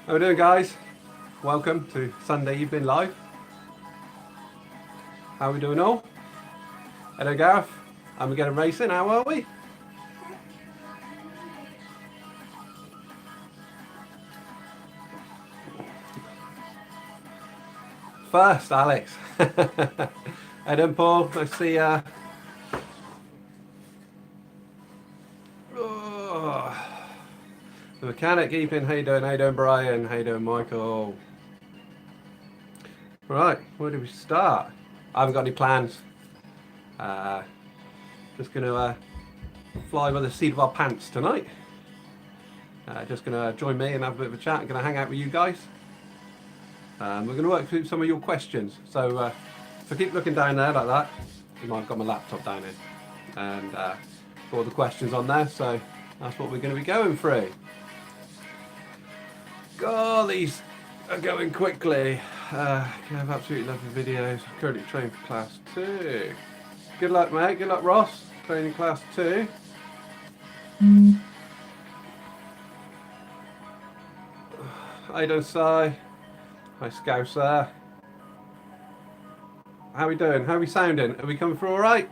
How we doing, guys? Welcome to Sunday Evening Live. How we doing all? Hello, Gareth. And we're getting racing. How are we? First, Alex. Hey, then, Paul. Nice to see ya. The mechanic keeping. How you doing? How you doing, Brian? How you doing, Michael? Right, where do we start? I haven't got any plans. Just gonna fly by the seat of our pants tonight. Just gonna join me and have a bit of a chat. Gonna hang out with you guys. We're gonna work through some of your questions. So if I keep looking down there like that, you might have got my laptop down here, and got all the questions on there. So that's what we're gonna be going through. God, these are going quickly. I've absolutely loved the videos. Currently trained for class 2. Good luck, mate. Good luck, Ross. Training class 2. Hi, don't sigh. Hi, Scouser. How we doing? How are we sounding? Are we coming through all right?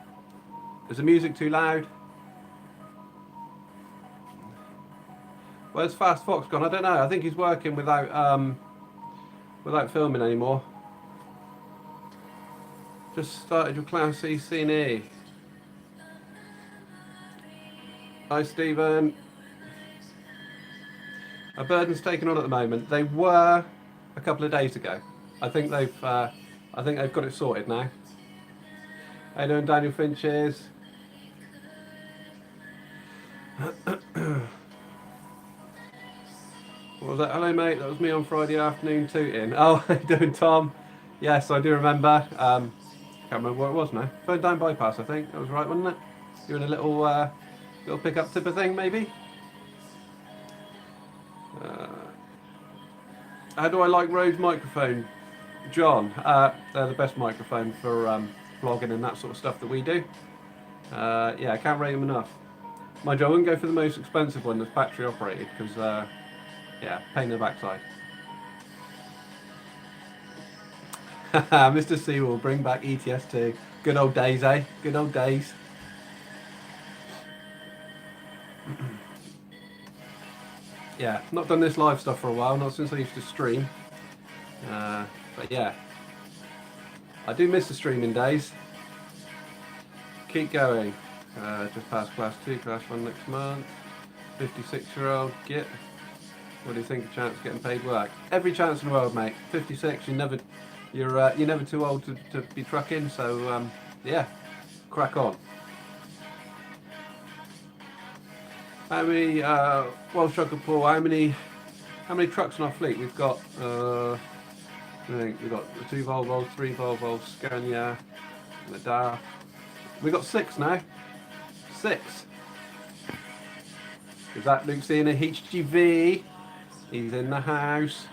Is the music too loud? Where's Fast Fox gone? I don't know. I think he's working without filming anymore. Just started your class C, C and E. Hi, Stephen. A burden's taken on at the moment. They were a couple of days ago. I think they've got it sorted now. How you doing, Daniel Finches? What was that? Hello, mate. That was me on Friday afternoon tooting. Oh, how you doing, Tom? Yes, I do remember. Can't remember what it was now. Phone down bypass, I think. That was right, wasn't it? You in a little little pickup tipper thing, maybe? How do I like Rode's microphone? John, they're the best microphone for vlogging and that sort of stuff that we do. Yeah, I can't rate them enough. Mind you, I wouldn't go for the most expensive one that's battery operated because, yeah, pain in the backside. Mr. C will bring back ETS2. Good old days, eh? Good old days. Yeah, not done this live stuff for a while, not since I used to stream. But yeah, I do miss the streaming days. Keep going. Just passed class 2, class 1 next month. 56-year-old git. What do you think of chance of getting paid work? Every chance in the world, mate. 56, you're never too old to be trucking. So yeah, crack on. How many Welsh Trucker Paul? How many trucks in our fleet? We've got I think we've got 2 Volvos, 3 Volvos, Scania, the DAF. We've got 6 now. 6. Is that Luke's in a HGV? He's in the house.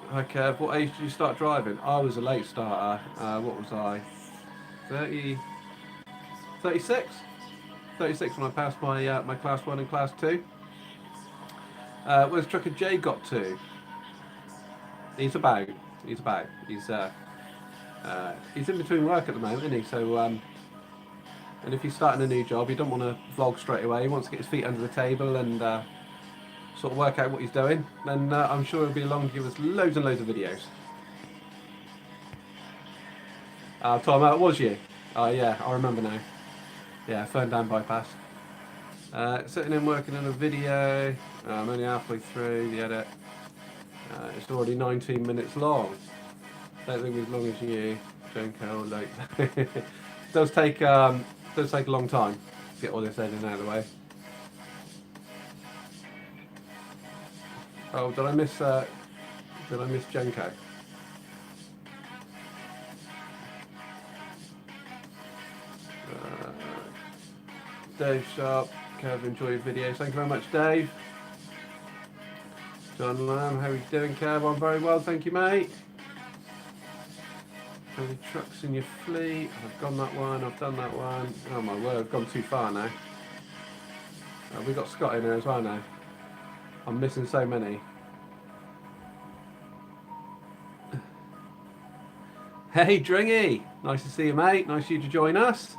Hi Kev, what age did you start driving? I was a late starter. What was I? 36? 36 when I passed my my class 1 and class 2. Where's Trucker J got to? He's in between work at the moment, isn't he? So and if he's starting a new job, he don't want to vlog straight away. He wants to get his feet under the table and sort of work out what he's doing. Then I'm sure he'll be along to give us loads and loads of videos. Tom, it was you? Oh yeah, I remember now. Yeah, phone down bypass. Sitting in working on a video. I'm only halfway through the edit. It's already 19 minutes long. Don't think as long as you, Jenko. Like, does take a long time to get all this editing out of the way. Oh, did I miss Jenko? Dave Sharp, Kev, enjoy your videos. Thank you very much, Dave. John Lamb, how are you doing, Kev? I'm very well, thank you, mate. How many trucks in your fleet? I've done that one, I've done that one. Oh my word, I've gone too far now. We've got Scott in there as well now. I'm missing so many. Hey Dringy, nice to see you, mate. Nice of you to join us.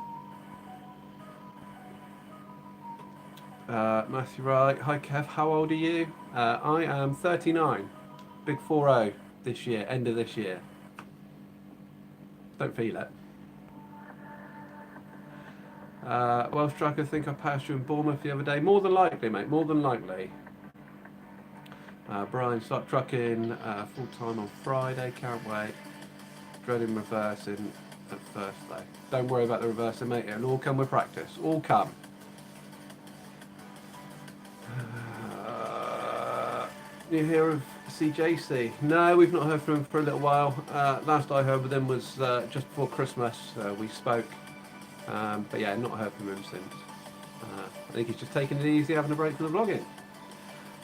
Matthew Wright, hi Kev, how old are you? I am 39, big 40 this year, end of this year. Don't feel it. Welsh Tracker, I think I passed you in Bournemouth the other day. More than likely, mate, more than likely. Brian, start trucking full time on Friday, can't wait. Dreading reversing at first day. Don't worry about the reversing, mate, it'll all come with practice, all come. You hear of CJC? No, we've not heard from him for a little while. Last I heard with him was just before Christmas. We spoke, but yeah, not heard from him since. I think he's just taking it easy, having a break from the vlogging.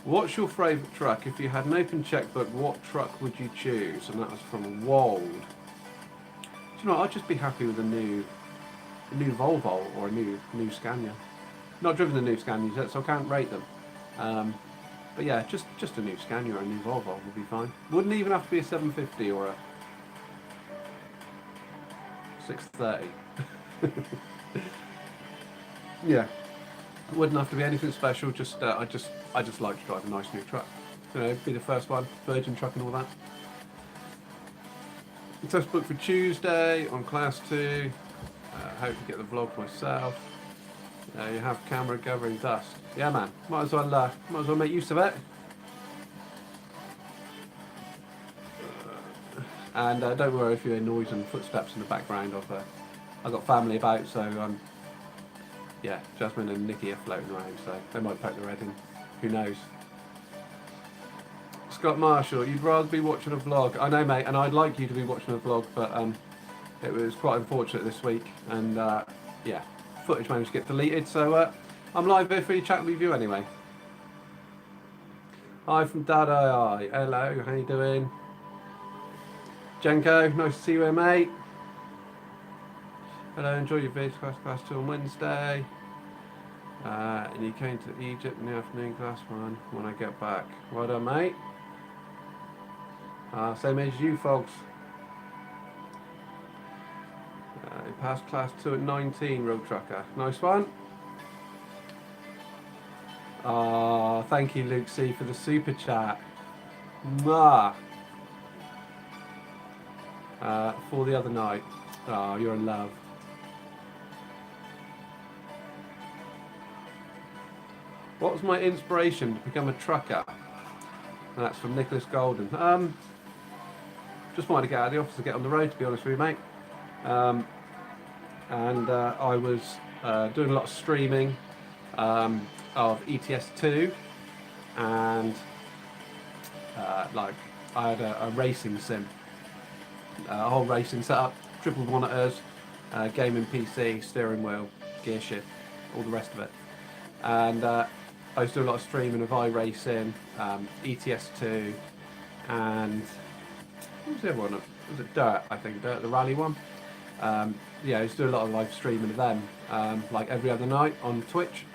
What's your favourite truck? If you had an open checkbook, what truck would you choose? And that was from Wold. Do you know what? I'd just be happy with a new Volvo or a new Scania. Not driven the new Scanias yet, so I can't rate them. But yeah, just a new Scania or a new Volvo would be fine. Wouldn't even have to be a 750 or a 630. Yeah, wouldn't have to be anything special. Just I just like to drive a nice new truck. You know, be the first one, Virgin truck and all that. Test book for Tuesday on class 2. Hope to get the vlog myself. You have camera covering dust. Yeah, man. Might as well make use of it. And don't worry if you hear noise and footsteps in the background. I've got family about, so yeah, Jasmine and Nikki are floating around, so they might poke their head in. Who knows? Scott Marshall, you'd rather be watching a vlog. I know, mate, and I'd like you to be watching a vlog, but it was quite unfortunate this week, and yeah. Footage managed to get deleted, so I'm live here for you, chatting with you anyway. Hi from Dad II. Hello, how you doing? Jenko, nice to see you here, mate. Hello, enjoy your vids, class 2 on Wednesday. And you came to Egypt in the afternoon, class 1 when I get back. Well done, mate. Same age as you, folks. You passed class 2 at 19, road trucker. Nice one. Thank you, Luke C, for the super chat. Mwah. For the other night. Oh, you're in love. What was my inspiration to become a trucker? And that's from Nicholas Golden. Just wanted to get out of the office and get on the road, to be honest with you, mate. And I was doing a lot of streaming of ETS2, and like I had a racing sim, a whole racing setup, triple monitors, gaming PC, steering wheel, gear shift, all the rest of it. And I used to do a lot of streaming of iRacing, ETS2, and what was the other one? Was it Dirt? I think Dirt, the rally one. Yeah, I used to do a lot of live streaming of them, like every other night on Twitch.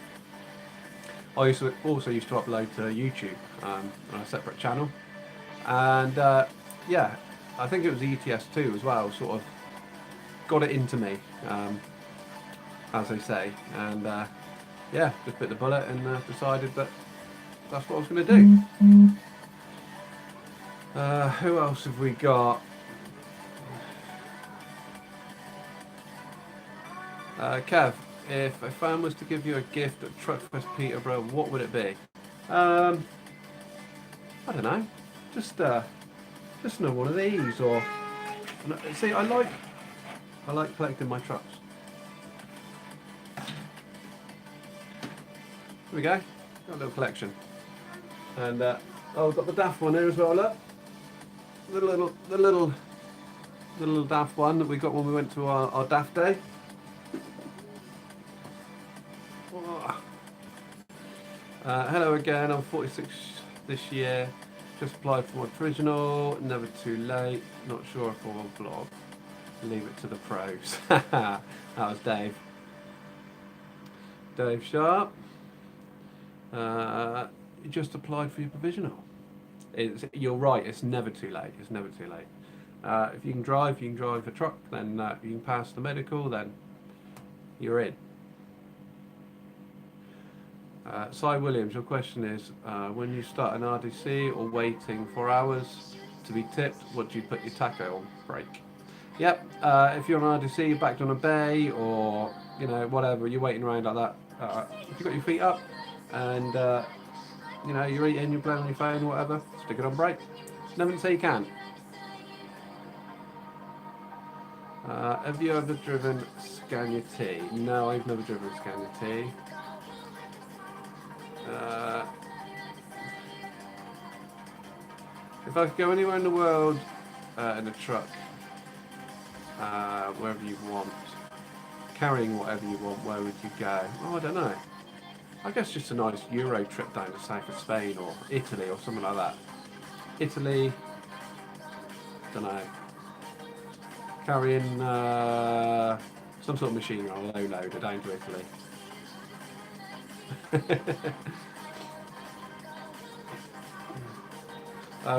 I also used to upload to YouTube on a separate channel, and yeah, I think it was ETS2 as well. Sort of got it into me, as they say, and yeah, just bit the bullet and decided that that's what I was going to do. Who else have we got? Kev, if a fan was to give you a gift at Truckfest Peterborough, what would it be? I don't know. Just know one of these, or see, I like collecting my trucks. Here we go. Got a little collection, and oh, I've got the daft one here as well. Look, the little daft one that we got when we went to our daft day. Hello again, I'm 46 this year, just applied for my provisional, never too late, not sure if I will vlog, leave it to the pros. That was Dave Sharp. You just applied for your provisional. You're right, it's never too late. It's never too late. If you can drive a truck, then you can pass the medical, then you're in. Cy Williams, your question is, when you start an RDC or waiting 4 hours to be tipped, what do you put your tacho on? Brake. Yep, if you're on RDC, you're backed on a bay, or whatever, you're waiting around like that. If you've got your feet up and you're eating, you're playing on your phone or whatever, stick it on brake. Never to say you can't. Have you ever driven Scania T? No, I've never driven Scania T. If I could go anywhere in the world in a truck, wherever you want, carrying whatever you want, where would you go? Oh, I don't know. I guess just a nice Euro trip down to south of Spain or Italy or something like that. Italy, don't know. Carrying some sort of machinery on a low loader down to Italy.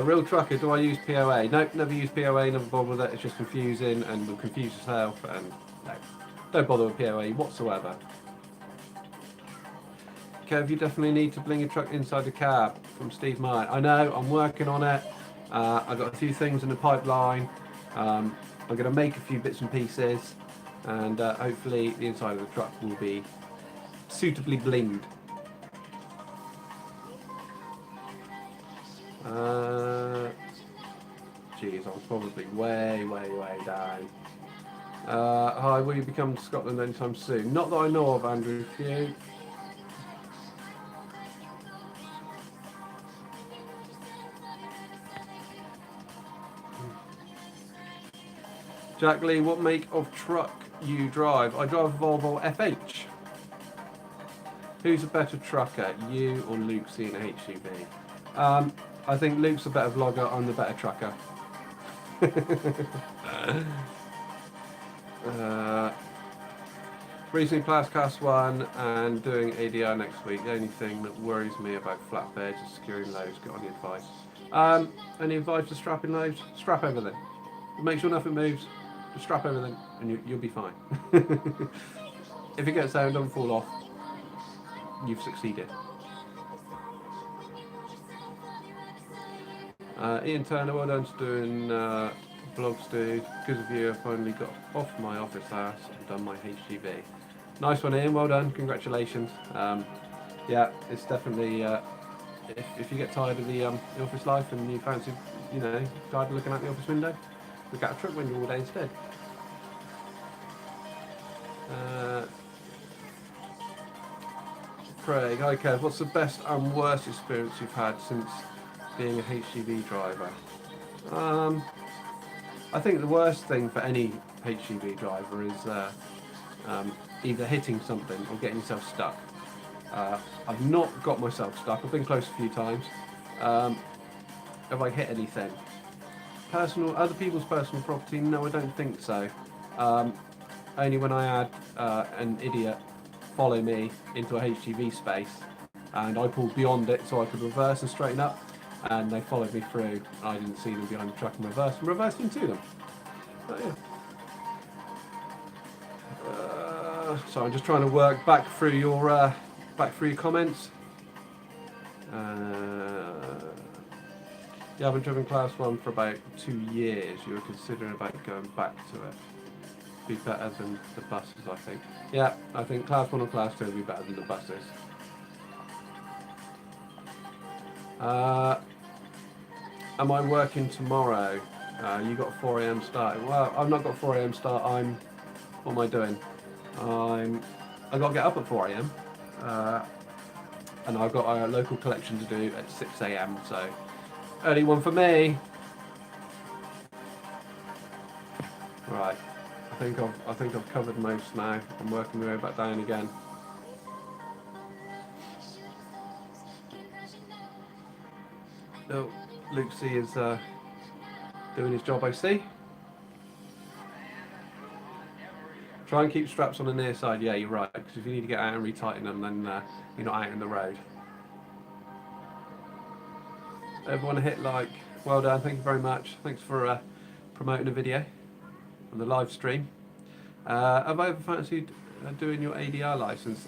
Real trucker, do I use POA? Nope, never use POA, never bother with it, it's just confusing and will confuse yourself, and no, don't bother with POA whatsoever. Kev, you definitely need to bling your truck inside the cab, from Steve Mine. I know, I'm working on it, I've got a few things in the pipeline, I'm going to make a few bits and pieces, and hopefully the inside of the truck will be suitably blinged. Geez, I was probably way down. Hi, will you be coming to Scotland anytime soon? Not that I know of, Andrew. Few. Jack Lee, what make of truck you drive? I drive a Volvo FH. Who's a better trucker, you or Luke seeing a HGV? I think Luke's a better vlogger, I'm the better trucker. Recently passed Class 1 and doing ADR next week. The only thing that worries me about flatbeds is securing loads. Got any advice? Any advice for strapping loads? Strap everything. Make sure nothing moves. Just strap everything and you'll be fine. If it gets down, don't fall off. You've succeeded. Ian Turner, well done for doing vlogs, dude. Because of you, I finally got off my office ass and done my HGV. Nice one, Ian. Well done. Congratulations. Yeah, it's definitely. If you get tired of the office life and you fancy, tired of looking out the office window, look out a truck window all day instead. Craig, hi Kev. What's the best and worst experience you've had since being a HGV driver? I think the worst thing for any HGV driver is either hitting something or getting yourself stuck. I've not got myself stuck. I've been close a few times. Have I hit anything? Other people's personal property? No, I don't think so. Only when I had an idiot follow me into a HGV space and I pulled beyond it so I could reverse and straighten up, and they followed me through. I didn't see them behind the truck and reversed into them. But yeah. So I'm just trying to work back through your comments. You haven't driven Class 1 for about 2 years. You were considering about going back to it. Be better than the buses, I think. Yeah, I think Class 1 or Class 2 would be better than the buses. Am I working tomorrow? You got 4 AM start. Well, I've not got 4 AM start. What am I doing? I got to get up at 4 AM. And I've got a local collection to do at 6 AM. So early one for me. Right. I think I've covered most now. I'm working my way back down again. Oh, Luke C is doing his job, I see. Try and keep straps on the near side. Yeah, you're right. Because if you need to get out and retighten them, then you're not out in the road. Everyone hit like. Well done. Thank you very much. Thanks for promoting a video on the live stream. Have I ever fancied doing your ADR license?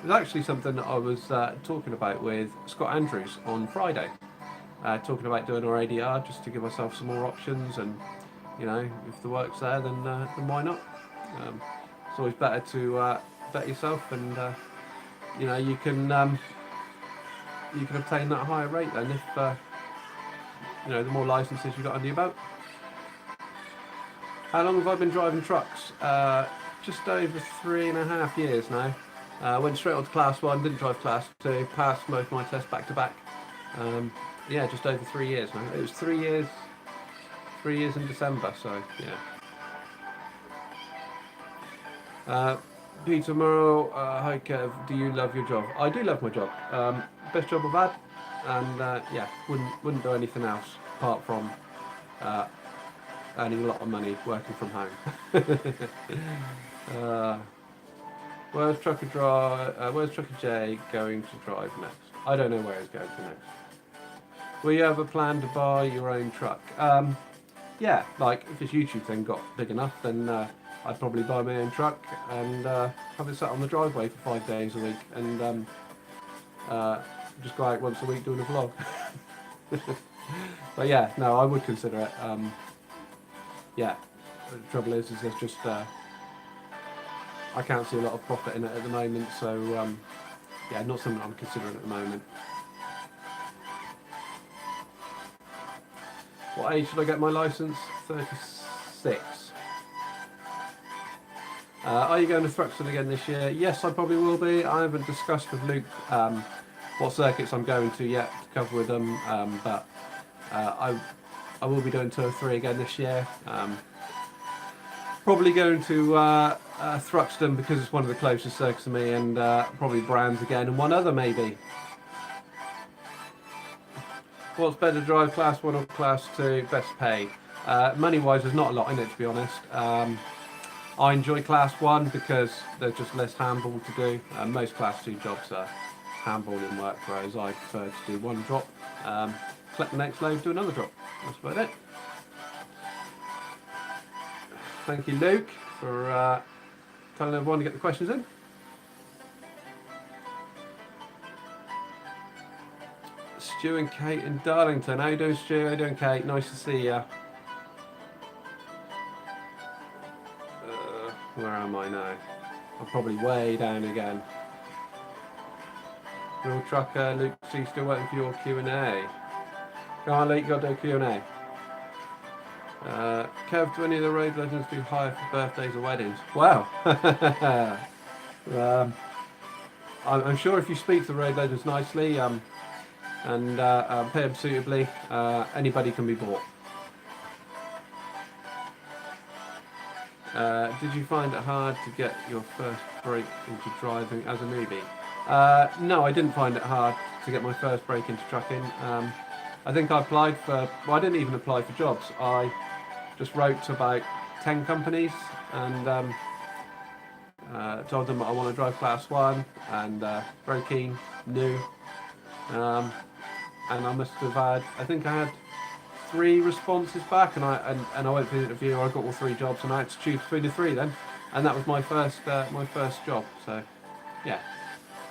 It's actually something that I was talking about with Scott Andrews on Friday. Talking about doing our ADR just to give myself some more options, and you know, if the work's there, then why not? It's always better to bet yourself, and you know, you can obtain that higher rate then if you know, the more licenses you've got under your belt. How long have I been driving trucks? Just over 3.5 years now. Went straight on to class 1, didn't drive class 2, passed most of my tests back to back. Yeah, just over 3 years now. It was 3 years in December, so yeah. Peter Murrow, hi Kev, do you love your job? I do love my job. Best job I've had, and yeah, wouldn't do anything else apart from earning a lot of money working from home. Where's Trucker J going to drive next? I don't know where he's going to next. Will you have a plan to buy your own truck? Yeah, like if this YouTube thing got big enough, then I'd probably buy my own truck and have it sat on the driveway for 5 days a week, and just go out once a week doing a vlog. But yeah, no, I would consider it. Yeah, the trouble is there's just I can't see a lot of profit in it at the moment, so yeah, not something I'm considering at the moment. What age should I get my license? 36. Are you going to Infractions again this year? Yes, I probably will be. I haven't discussed with Luke what circuits I'm going to yet to cover with them, but I will be doing 2 or 3 again this year. Probably going to Thruxton because it's one of the closest circuits to me, and probably Brands again, and one other maybe. What's better, drive class 1 or class 2? Best pay. Money wise, there's not a lot in it, to be honest. I enjoy class 1 because there's just less handball to do. Most class 2 jobs are handballing work, whereas I prefer to do 1 drop, collect the next load, do another drop. That's about it. Thank you, Luke, for telling everyone to get the questions in. Stu and Kate in Darlington. How you doing, Stu? How you doing, Kate? Nice to see you. Where am I now? I'm probably way down again. Real Trucker, Luke, so you still waiting for your Q&A? Come on, Luke, you got to do a Q&A. Kev, do any of the road legends do hire for birthdays or weddings? Wow. I'm sure if you speak to the road legends nicely and pay them suitably, anybody can be bought. Did you find it hard to get your first break into driving as a newbie? No, I didn't find it hard to get my first break into trucking. I think I applied for, well, I didn't even apply for jobs. I just wrote to about 10 companies and told them that I want to drive class 1 and very keen, new. And I must have had, I think I had 3 responses back, and I went for the interview. I got all 3 jobs, and I had to choose between the 3 then, and that was my first job. So yeah,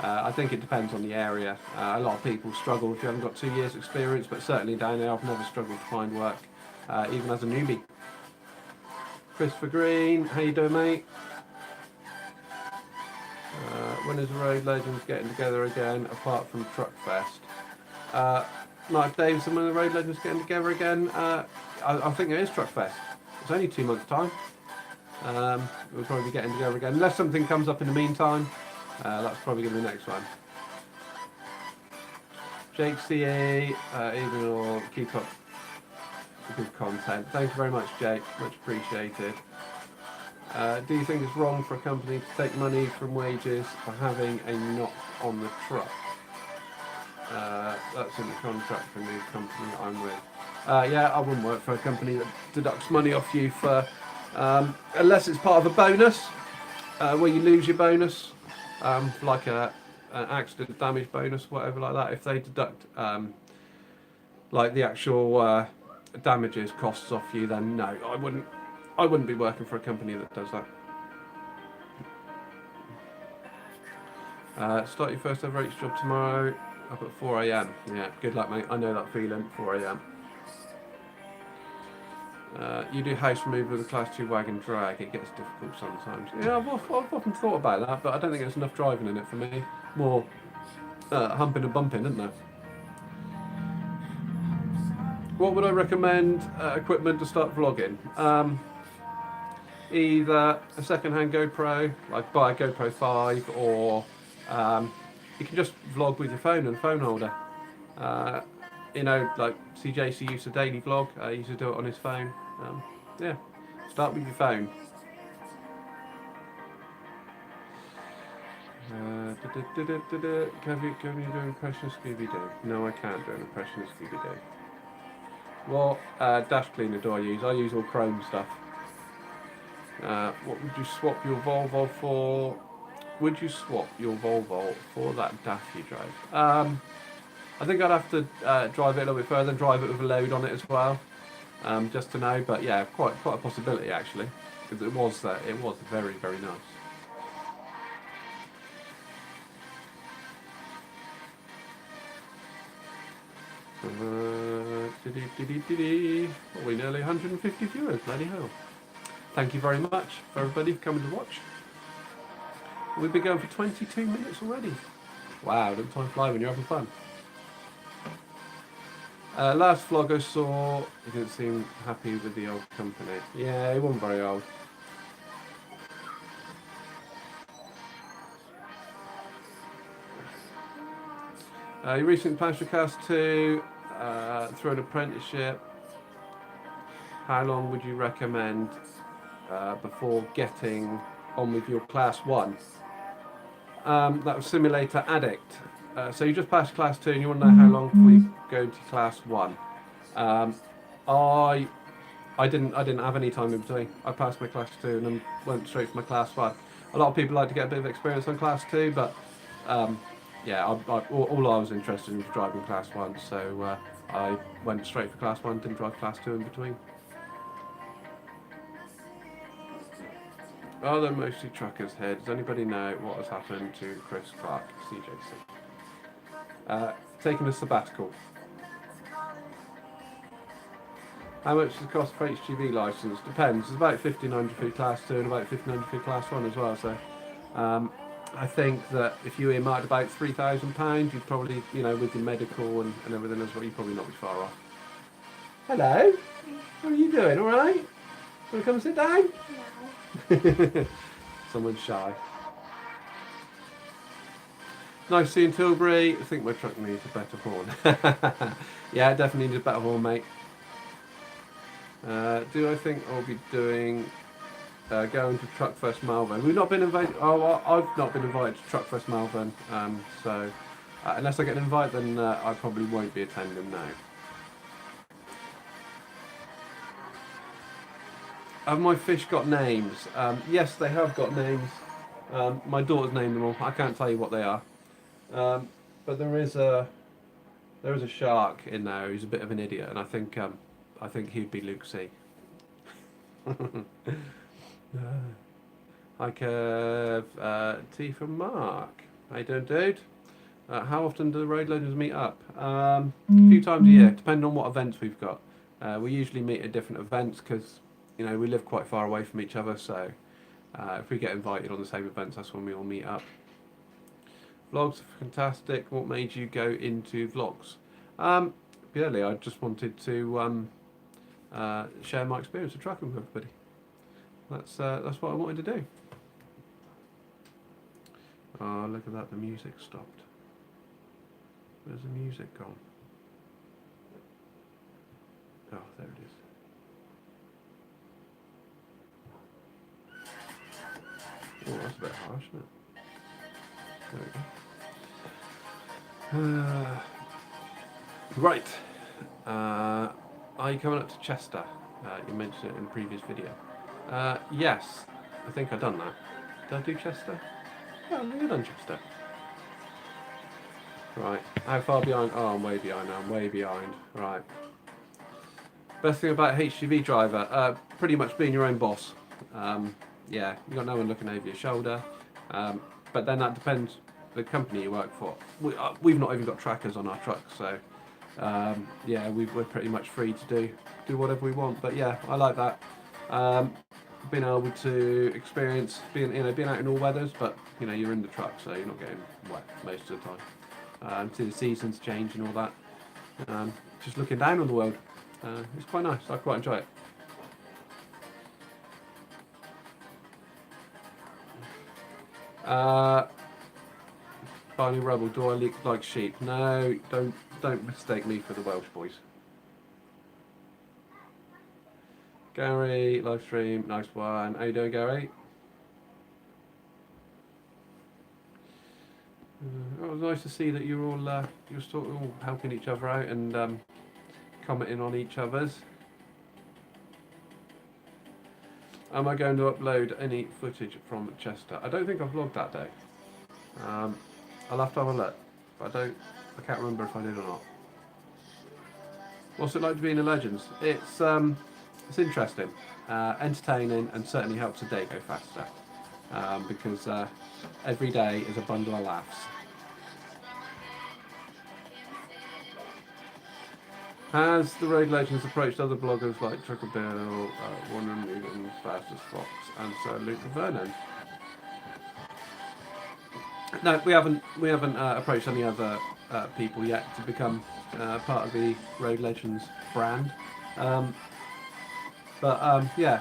I think it depends on the area. A lot of people struggle if you haven't got 2 years experience, but certainly down there I've never struggled to find work, even as a newbie. Christopher Green, how you doing, mate? When is the Road Legends getting together again, apart from Truck Fest? Mark Davison, when the Road Legends getting together again? I think it is Truck Fest. It's only 2 months' time. We'll probably be getting together again, unless something comes up in the meantime. That's probably going to be the next one. Jake CA, even or keep up the good content. Thank you very much, Jake. Much appreciated. Do you think it's wrong for a company to take money from wages for having a knock on the truck? That's in the contract from the company that I'm with. Yeah, I wouldn't work for a company that deducts money off you for, unless it's part of a bonus, where you lose your bonus, like an accident damage bonus, whatever like that. If they deduct like the actual damages costs off you, then no, I wouldn't be working for a company that does that. Start your first ever H job tomorrow up at 4 AM. Yeah, good luck, mate. I know that feeling. 4 AM. You do house removal with a class 2 wagon drag. It gets difficult sometimes. Yeah, I've often thought about that, but I don't think there's enough driving in it for me. More humping and bumping, isn't there? What would I recommend equipment to start vlogging? Either a second-hand GoPro, like buy a GoPro 5, or you can just vlog with your phone and phone holder. You know, like CJC used to daily vlog. He used to do it on his phone. Yeah, start with your phone. Can you do an impression of Scooby-Doo? No, I can't do an impression of Scooby-Doo. What dash cleaner do I use? I use all Chrome stuff. What would you swap your Volvo for? Would you swap your Volvo for that dash you drove? I think I'd have to drive it a little bit further and drive it with a load on it as well, just to know. But yeah, quite a possibility actually, because it was very, very nice. We're nearly 150 viewers, bloody hell. Thank you very much for everybody for coming to watch. We've been going for 22 minutes already. Wow, doesn't time fly when you're having fun. Last vlog I saw, he didn't seem happy with the old company. Yeah, he wasn't very old. You recently plans for class 2 through an apprenticeship. How long would you recommend before getting on with your class 1? That was Simulator Addict. So you just passed class 2 and you want to know how long before you go to class 1. I didn't have any time in between. I passed my class 2 and then went straight for my class 1. A lot of people like to get a bit of experience on class 2, but yeah, all I was interested in was driving class 1, so I went straight for class 1, didn't drive class 2 in between. Are there mostly truckers here? Does anybody know what has happened to Chris Clark, CJC? Taking a sabbatical. How much does it cost for HGV licence? Depends. It's about 1,500 for class 2 and about 1,500 for class 1 as well. So I think that if you earmarked about £3,000, you'd probably, you know, with your medical and everything as well, you'd probably not be far off. Hello. How are you doing? All right? Want to come and sit down? No. Someone's shy. Nice seeing Tilbury. I think my truck needs a better horn. Yeah, it definitely needs a better horn, mate. Do I think I'll be doing going to Truckfest Malvern? We've not been invited. Oh, I've not been invited to Truckfest Malvern. So unless I get an invite, then I probably won't be attending now. Have my fish got names? Yes, they have got names. My daughter's named them all. I can't tell you what they are. But there is a shark in there who's a bit of an idiot, and I think he'd be Luke C. Hi Kev, T from Mark. How you doing, dude? How often do the road loaders meet up? A few times a year, depending on what events we've got. We usually meet at different events because, you know, we live quite far away from each other, so if we get invited on the same events, that's when we all meet up. Vlogs are fantastic. What made you go into vlogs? Purely, I just wanted to share my experience of trucking with everybody. That's what I wanted to do. Oh, look at that! The music stopped. Where's the music gone? Oh, there it is. Oh, that's a bit harsh, isn't it? There we go. Right. Are you coming up to Chester? You mentioned it in a previous video. Yes, I think I've done that. Did I do Chester? Yeah, I think I've done Chester. Right, how far behind? Oh, I'm way behind now, I'm way behind. Right. Best thing about HGV driver, pretty much being your own boss. Yeah, you got no one looking over your shoulder. But then that depends the company you work for. We've not even got trackers on our trucks, so yeah, we're pretty much free to do whatever we want. But yeah, I like that. Being able to experience being out in all weathers, but you're in the truck, so you're not getting wet most of the time. See the seasons change and all that. Just looking down on the world. It's quite nice. I quite enjoy it. Barney Rubble, do I look like sheep? No, don't mistake me for the Welsh boys. Gary, live stream, nice one. How you doing, Gary? It was nice to see that you're sort of all helping each other out and commenting on each other's. Am I going to upload any footage from Chester? I don't think I've vlogged that day. I'll have to have a look. But I can't remember if I did or not. What's it like to be in the Legends? It's interesting, entertaining, and certainly helps the day go faster. Because every day is a bundle of laughs. Has the Road Legends approached other bloggers like Trucker Bill, Warner Newton, Fastest Fox, and Sir Luke Vernon? No, we haven't approached any other people yet to become part of the Road Legends brand. Yeah,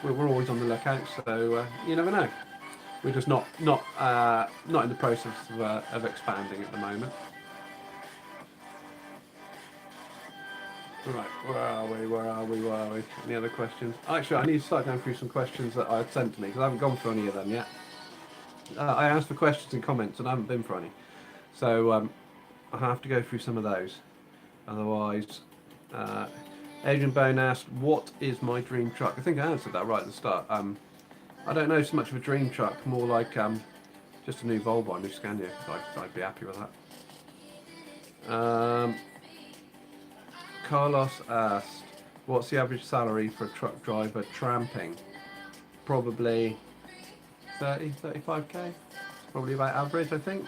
we're always on the lookout, so you never know. We're just not in the process of expanding at the moment. Right, where are we? Any other questions? Actually, I need to start going through some questions that I had sent to me, because I haven't gone through any of them yet. I asked for questions and comments, and I haven't been for any. So I have to go through some of those. Otherwise, Adrian Bone asked, what is my dream truck? I think I answered that right at the start. I don't know so much of a dream truck, more like just a new Volvo, a new Scania. I'd be happy with that. Carlos asked, what's the average salary for a truck driver tramping? Probably 30, 35k. It's probably about average, I think.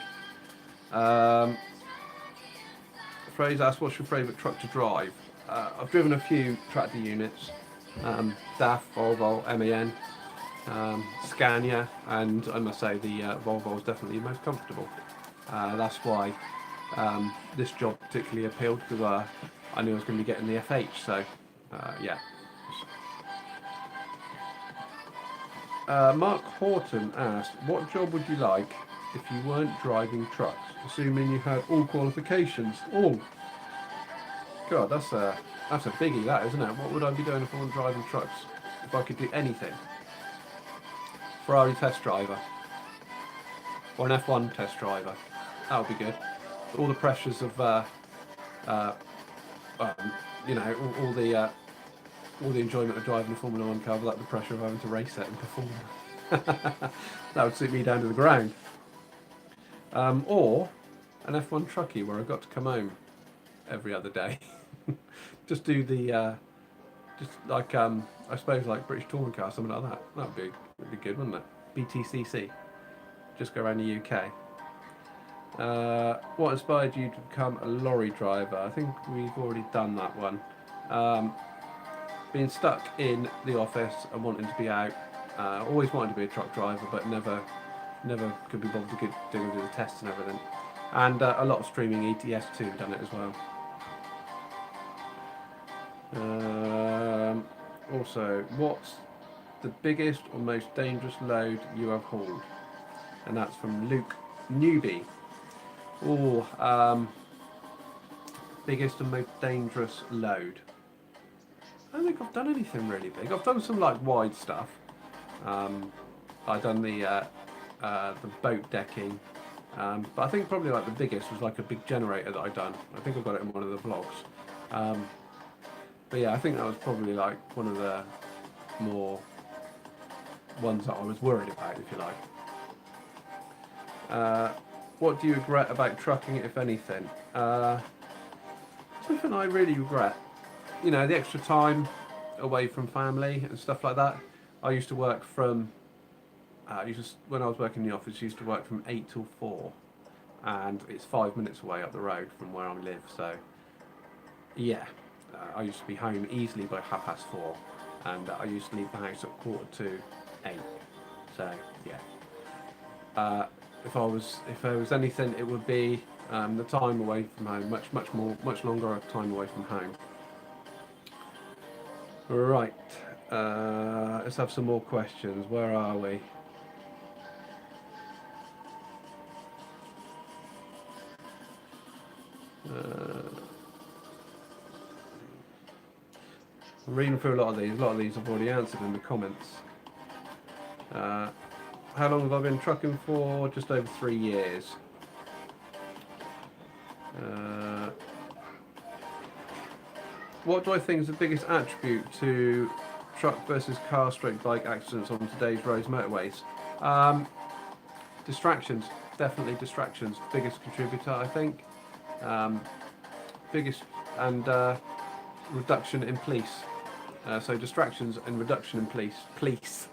Fraser asked, what's your favourite truck to drive? I've driven a few tractor units. DAF, Volvo, MAN, Scania, and I must say the Volvo is definitely the most comfortable. That's why this job particularly appealed, because I knew I was going to be getting the FH, so yeah. Mark Horton asked, what job would you like if you weren't driving trucks, assuming you had all qualifications? Oh, God, that's a biggie, that, isn't it? What would I be doing if I wasn't driving trucks? If I could do anything? Ferrari test driver, or an F1 test driver. That would be good. All the pressures of all the enjoyment of driving a Formula 1 car without the pressure of having to race it and perform. That would suit me down to the ground. Or an F1 truckie where I got to come home every other day. Just do the, just like, I suppose like British touring car, something like that. That would be good, wouldn't it? BTCC. Just go around the UK. What inspired you to become a lorry driver? I think we've already done that one. Being stuck in the office and wanting to be out. Always wanted to be a truck driver, but never could be bothered to do the tests and everything. And a lot of streaming ETS2 done it as well. Also, what's the biggest or most dangerous load you have hauled? And that's from Luke Newby. Biggest and most dangerous load. I don't think I've done anything really big. I've done some like wide stuff. I've done the boat decking, but I think probably like the biggest was like a big generator that I'd done. I think I got it in one of the vlogs. But yeah, I think that was probably like one of the more ones that I was worried about, if you like. What do you regret about trucking, if anything? Something I really regret. You know, the extra time away from family and stuff like that. I used to work from, when I was working in the office, I used to work from 8 till 4. And it's 5 minutes away up the road from where I live. So, yeah, I used to be home easily by 4:30. And I used to leave the house at 7:45. So, yeah. If there was anything, it would be the time away from home, much longer time away from home. Right, let's have some more questions. Where are we? I'm reading through a lot of these. A lot of these I've already answered in the comments. How long have I been trucking for? Just over 3 years. What do I think is the biggest attribute to truck versus car/bike accidents on today's roads, motorways? Distractions, definitely distractions. Biggest contributor, I think. Biggest and reduction in police. So distractions and reduction in police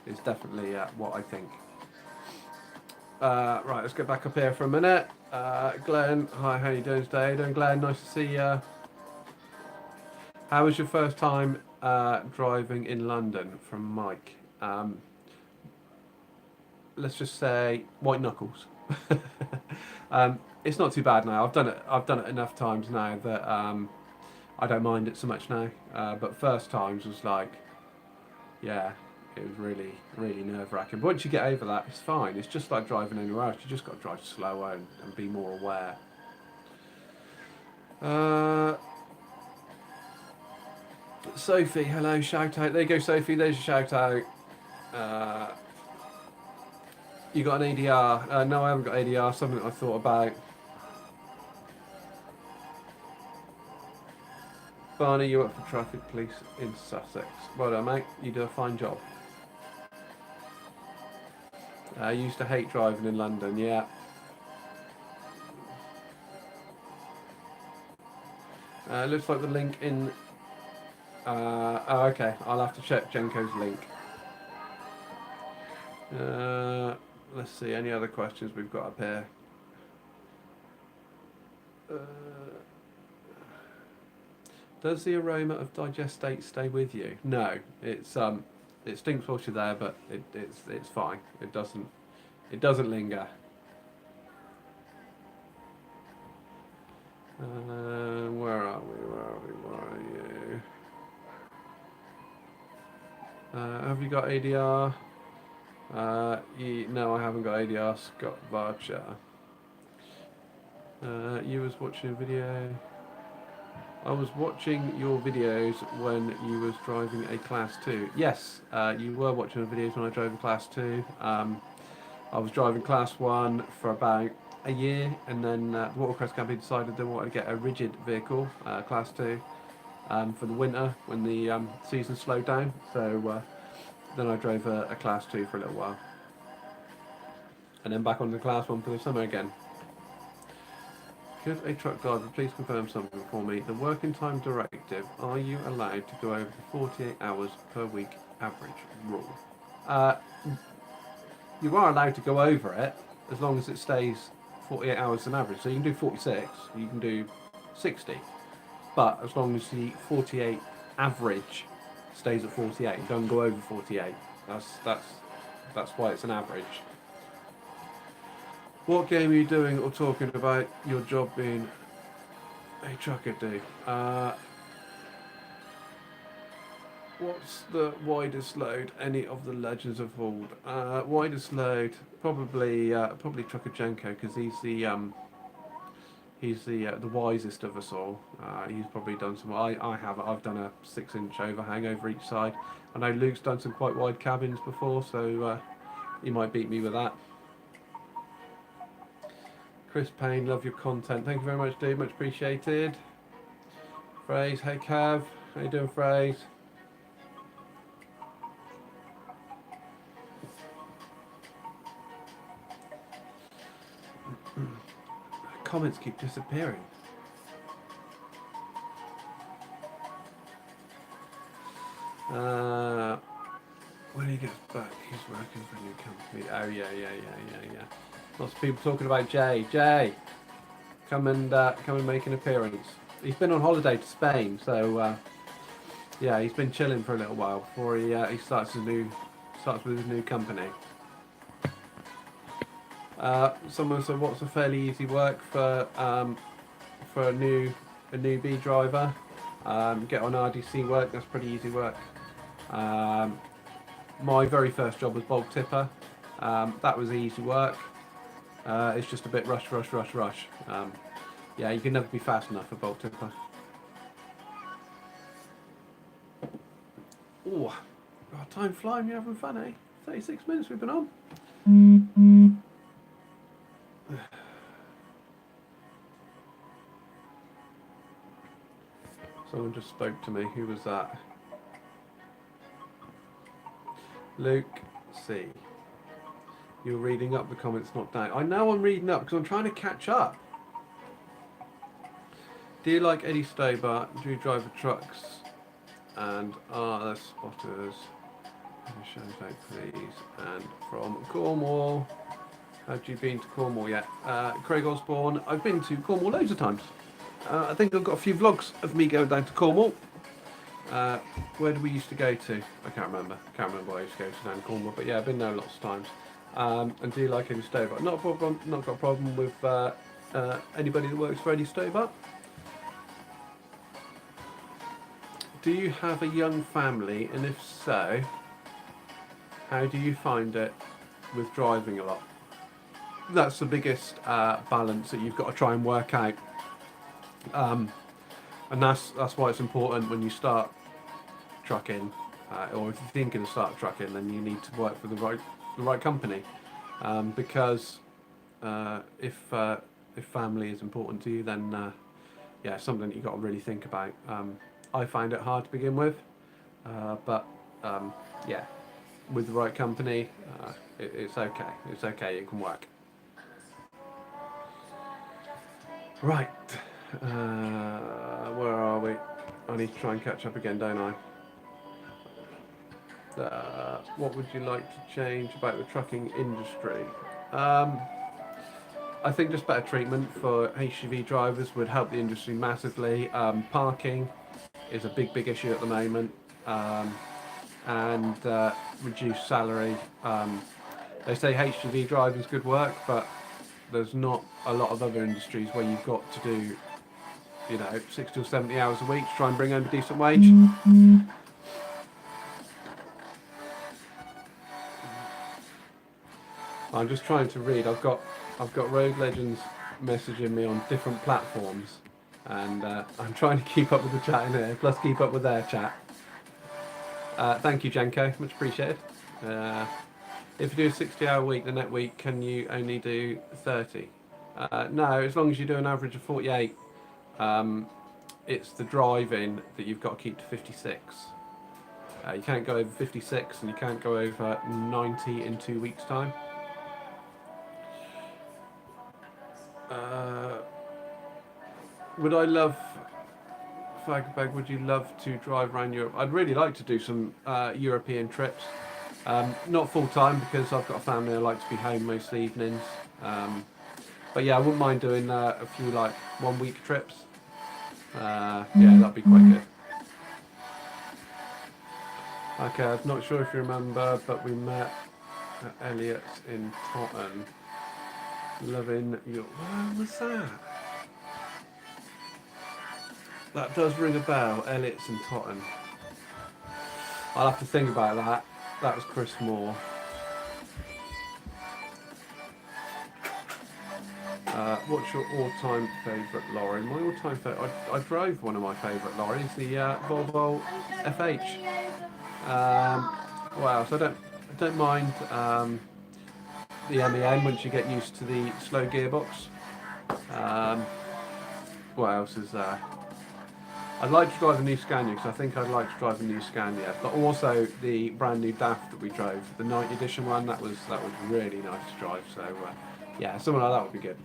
is definitely what I think. Right, let's get back up here for a minute. Glenn, hi, how are you doing today? Doing, Glenn? Nice to see you. How was your first time driving in London? From Mike. Let's just say white knuckles. It's not too bad now. I've done it enough times now that I don't mind it so much now. But first times was like, yeah, it was really, really nerve-wracking. But once you get over that, it's fine. It's just like driving anywhere else. You just got to drive slower and be more aware. Sophie, hello, shout out. There you go, Sophie. There's your shout out. You got an ADR? No, I haven't got ADR. Something I thought about. Barney, you up for traffic police in Sussex? Well done, mate. You do a fine job. I used to hate driving in London. Yeah. Looks like the link in. Oh, okay. I'll have to check Jenko's link. Let's see. Any other questions we've got up here? Does the aroma of digestate stay with you? No. It stinks whilst you're there, but it's fine. It doesn't linger. Where are you? Have you got ADR? No, I haven't got ADR. Scott Varcher. You was watching a video. I was watching your videos when you was driving a Class 2. Yes, you were watching the videos when I drove a Class 2. I was driving Class 1 for about a year, and then the Watercress company decided they wanted to get a rigid vehicle, Class 2, for the winter when the season slowed down. So then I drove a Class 2 for a little while. And then back on the Class 1 for the summer again. Could a truck driver please confirm something for me? The working time directive, are you allowed to go over the 48 hours per week average rule? You are allowed to go over it as long as it stays 48 hours on average. So you can do 46, you can do 60. But as long as the 48 average stays at 48, don't go over 48. That's why it's an average. What game are you doing or talking about your job being a trucker do? What's the widest load? Any of the legends of old? Widest load, probably Trucker Jenko, because he's the wisest of us all. He's probably done some. I've done a 6-inch overhang over each side. I know Luke's done some quite wide cabins before, so he might beat me with that. Chris Payne, love your content. Thank you very much, dude. Much appreciated. Phrase, hey Kev, how you doing, Phrase? comments keep disappearing. When he gets back, he's working for a new company. Oh yeah. Lots of people talking about Jay. Jay, come and make an appearance. He's been on holiday to Spain, so yeah, he's been chilling for a little while before he starts with his new company. Someone said, "What's a fairly easy work for a newbie driver? Get on RDC work. That's pretty easy work. My very first job was bulk tipper. That was easy work. It's just a bit rush. Yeah, you can never be fast enough for bulk tipper." Oh, time flying. You're having fun, eh? 36 minutes we've been on. Someone just spoke to me. Who was that? Luke C. You're reading up the comments, not down. I know I'm reading up because I'm trying to catch up. Do you like Eddie Stobart? Do you drive the trucks? And are there spotters? Shout out, please. And from Cornwall. Have you been to Cornwall yet? Craig Osborne. I've been to Cornwall loads of times. I think I've got a few vlogs of me going down to Cornwall. Where do we used to go to? I can't remember. Where I used to go to down Cornwall. But yeah, I've been there lots of times. And do you like Eddie Stobart? Not a problem. Not got a problem with anybody that works for Eddie Stobart. Do you have a young family? And if so, how do you find it with driving a lot? That's the biggest balance that you've got to try and work out. And that's why it's important when you start trucking, or if you're thinking of start trucking, then you need to work for the right company, because if family is important to you, then yeah, something that you've got to really think about. I find it hard to begin with, but yeah, with the right company, it's okay. It's okay. It can work. Right. Where are we? I need to try and catch up again, don't I? What would you like to change about the trucking industry? I think just better treatment for HGV drivers would help the industry massively. Parking is a big issue at the moment, and reduced salary. They say HGV drivers good work, but there's not a lot of other industries where you've got to do, 60 or 70 hours a week to try and bring home a decent wage. I'm just trying to read. I've got Road Legends messaging me on different platforms, and I'm trying to keep up with the chat in here, plus keep up with their chat. Thank you, Janko, much appreciated. If you do a 60-hour week, the net week, can you only do 30? No, as long as you do an average of 48. It's the driving that you've got to keep to 56. You can't go over 56, and you can't go over 90 in 2 weeks' time. Would you love to drive around Europe? I'd really like to do some European trips. Not full time because I've got a family. I like to be home most evenings. But yeah, I wouldn't mind doing a few 1 week trips. Yeah, that'd be quite good. Okay, I'm not sure if you remember, but we met at Elliot's in Totton. Loving your... What was that? That does ring a bell, Elliot's in Totton. I'll have to think about that. That was Chris Moore. What's your all-time favourite lorry? My all-time favourite... I drove one of my favourite lorries, the Volvo FH. Wow, so I don't mind the MEN once you get used to the slow gearbox. What else is there? I'd like to drive a new Scania because I think I'd like to drive a new Scania, but also the brand new DAF that we drove, the 90 edition one. That was really nice to drive. So yeah, something like that would be good.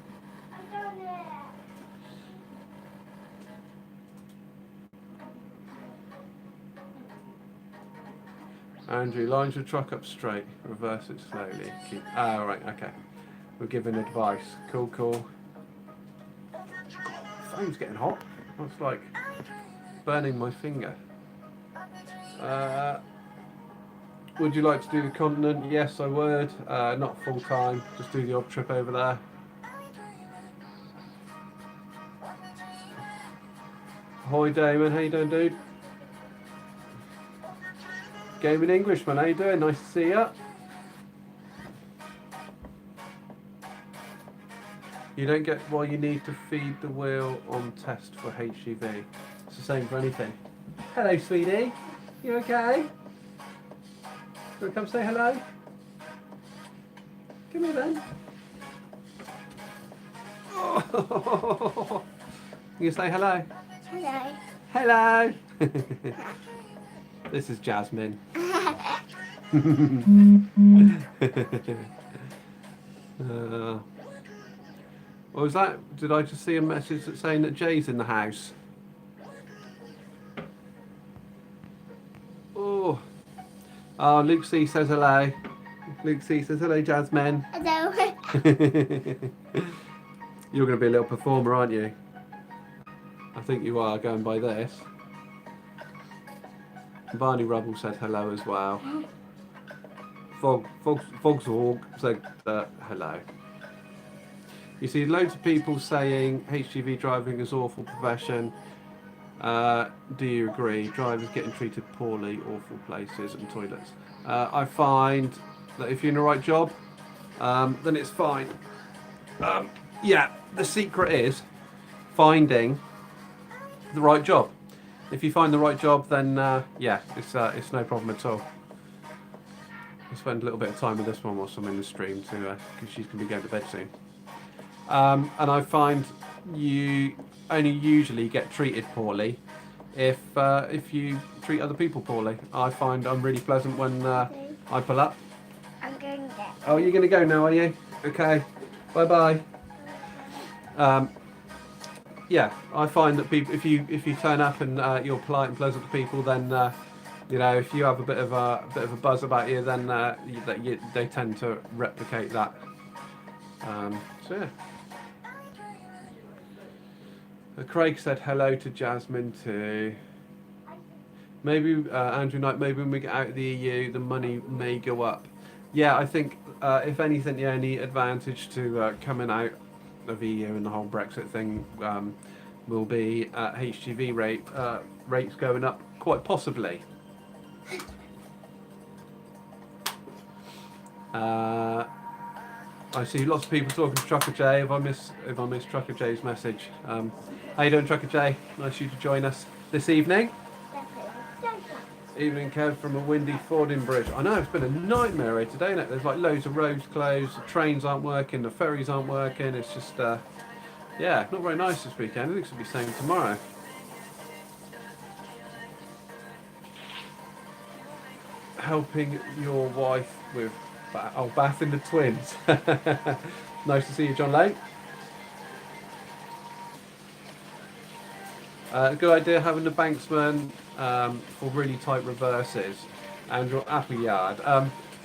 Andrew, line your truck up straight, reverse it slowly. Keep. Ah, right, okay. We're giving advice. Cool, cool. God, the phone's getting hot. It's like burning my finger. Would you like to do the continent? Yes, I would. Not full time. Just do the odd trip over there. Ahoy, Damon. How you doing, dude? Gaming Englishman, how you doing? Nice to see you. You don't get why you need to feed the wheel on test for HGV. It's the same for anything. Hello, sweetie. You okay? You want to come say hello? Come here then. Oh. You say hello? Hello. Hello. This is Jasmine. What was that? Did I just see a message that's saying that Jay's in the house? Oh. Oh, Luke C says hello. Luke C says hello, Jasmine. Hello. You're going to be a little performer, aren't you? I think you are, going by this. Barney Rubble said hello as well. Fogswalk said hello. You see loads of people saying HGV driving is awful profession. Do you agree? Drivers getting treated poorly, awful places and toilets. I find that if you're in the right job, then it's fine. Yeah, the secret is finding the right job. If you find the right job, then yeah, it's no problem at all. I'll spend a little bit of time with this one whilst I'm in the stream too, because she's going to be going to bed soon. And I find you only usually get treated poorly if you treat other people poorly. I find I'm really pleasant when I pull up. I'm going to get. Oh, you're going to go now, are you? Okay. Bye bye. Yeah, I find that people, if you turn up and you're polite and pleasant to people, then you know, if you have a bit of a buzz about you, then they tend to replicate that. So yeah. Craig said hello to Jasmine too. Maybe Andrew Knight. Maybe when we get out of the EU, the money may go up. Yeah, I think if anything, the only advantage to coming out of EU and the whole Brexit thing will be HGV rates going up quite possibly. I see lots of people talking to Trucker J. Have I missed Trucker J's message? How you doing, Trucker J? Nice you to join us this evening. Evening, Kev, from a windy Fording bridge. I know, it's been a nightmare here today, isn't it? There's like loads of roads closed, the trains aren't working, the ferries aren't working. It's just, yeah, not very nice this weekend. I think it's going to be the same tomorrow. Helping your wife with bathing the twins. Nice to see you, John Lane. Good idea having the banksman for really tight reverses and your apple yard.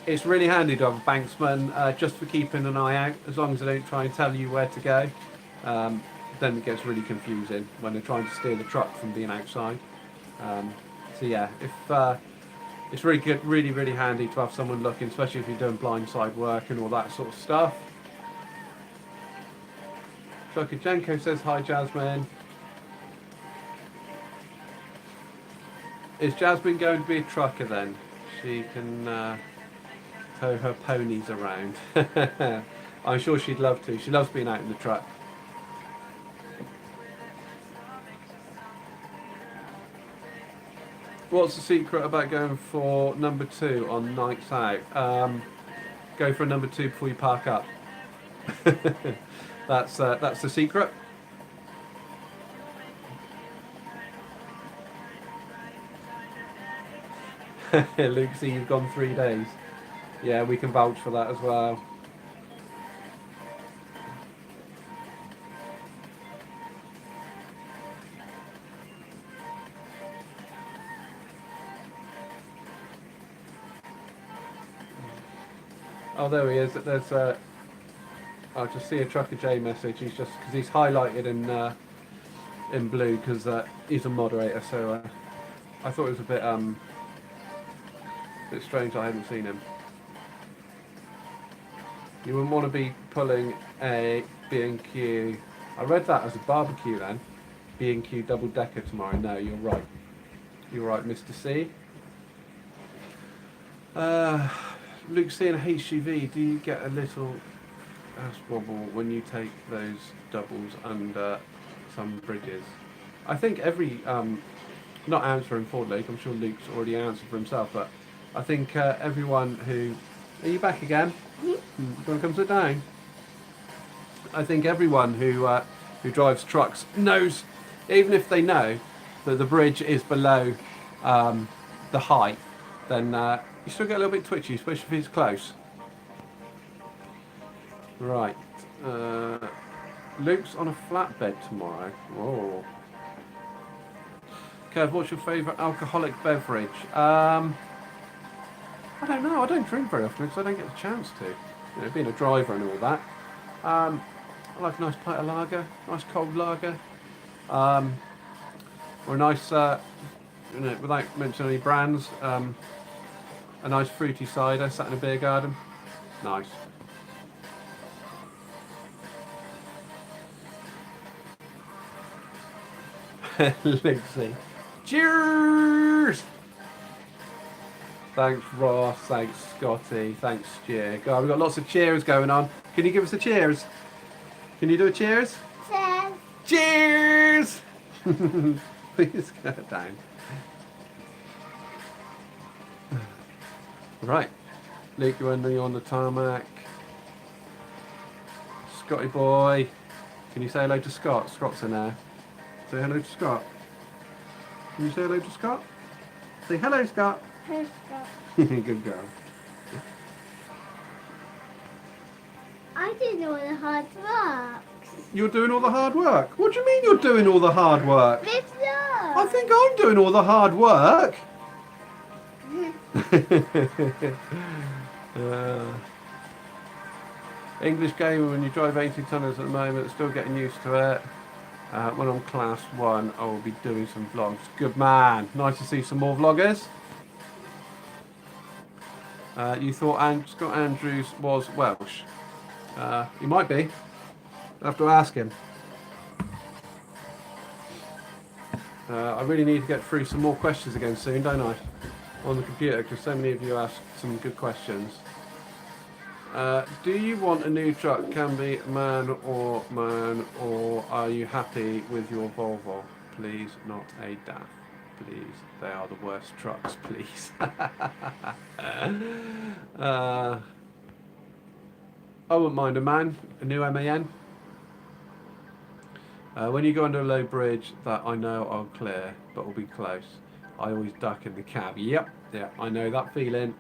It's really handy to have a banksman just for keeping an eye out, as long as they don't try and tell you where to go. Then it gets really confusing when they're trying to steer the truck from being outside. So yeah, if it's really good, really handy to have someone looking, especially if you're doing blindside work and all that sort of stuff. Shokajenko says hi, Jasmine. Is Jasmine going to be a trucker then? She can tow her ponies around. I'm sure she'd love to. She loves being out in the truck. What's the secret about going for number 2 on nights out? Go for a number 2 before you park up. That's the secret. Luke, see, you've gone 3 days. Yeah, we can vouch for that as well. Oh, there he is. There's I'll just see a Trucker J message. He's just because he's highlighted in blue because he's a moderator. So I thought it was a bit strange I hadn't seen him. You wouldn't want to be pulling a B&Q. I read that as a barbecue then. B&Q double decker tomorrow. No, you're right. You're right, Mr. C. Luke, seeing a HGV, do you get a little ass wobble when you take those doubles under some bridges? I think every, not answering for Luke, I'm sure Luke's already answered for himself, but I think everyone who... Are you back again? Do you want to come sit down? I think everyone who drives trucks knows, even if they know that the bridge is below the height, then you still get a little bit twitchy, especially if it's close. Right. Luke's on a flatbed tomorrow. Whoa. Kev, what's your favourite alcoholic beverage? I don't know. I don't drink very often because I don't get the chance to. You know, being a driver and all that. I like a nice pint of lager, nice cold lager, or a nice, you know, without mentioning any brands, a nice fruity cider sat in a beer garden. Nice. Lucy. Cheers! Thanks Ross, thanks Scotty, thanks Stu. God, we've got lots of cheers going on. Can you give us a cheers? Can you do a cheers? Cheers. Cheers! Please go down. Right. Luke, you're on the tarmac. Scotty boy. Can you say hello to Scott? Scott's in there. Say hello to Scott. Can you say hello to Scott? Say hello, Scott. Who's got? Good girl. I did all the hard work. You're doing all the hard work? What do you mean you're doing all the hard work? It's not. I think I'm doing all the hard work. English gamer, when you drive 80 tonners at the moment, still getting used to it. When I'm class 1, I will be doing some vlogs. Good man. Nice to see some more vloggers. You thought Scott Andrews was Welsh? He might be. I'll have to ask him. I really need to get through some more questions again soon, don't I? On the computer, because so many of you asked some good questions. Do you want a new truck? Can be man, or are you happy with your Volvo? Please, not a DAF. Please, they are the worst trucks, please. I wouldn't mind a man, a new MAN. When you go under a low bridge that I know I'll clear, but will be close, I always duck in the cab. Yep, yeah, I know that feeling.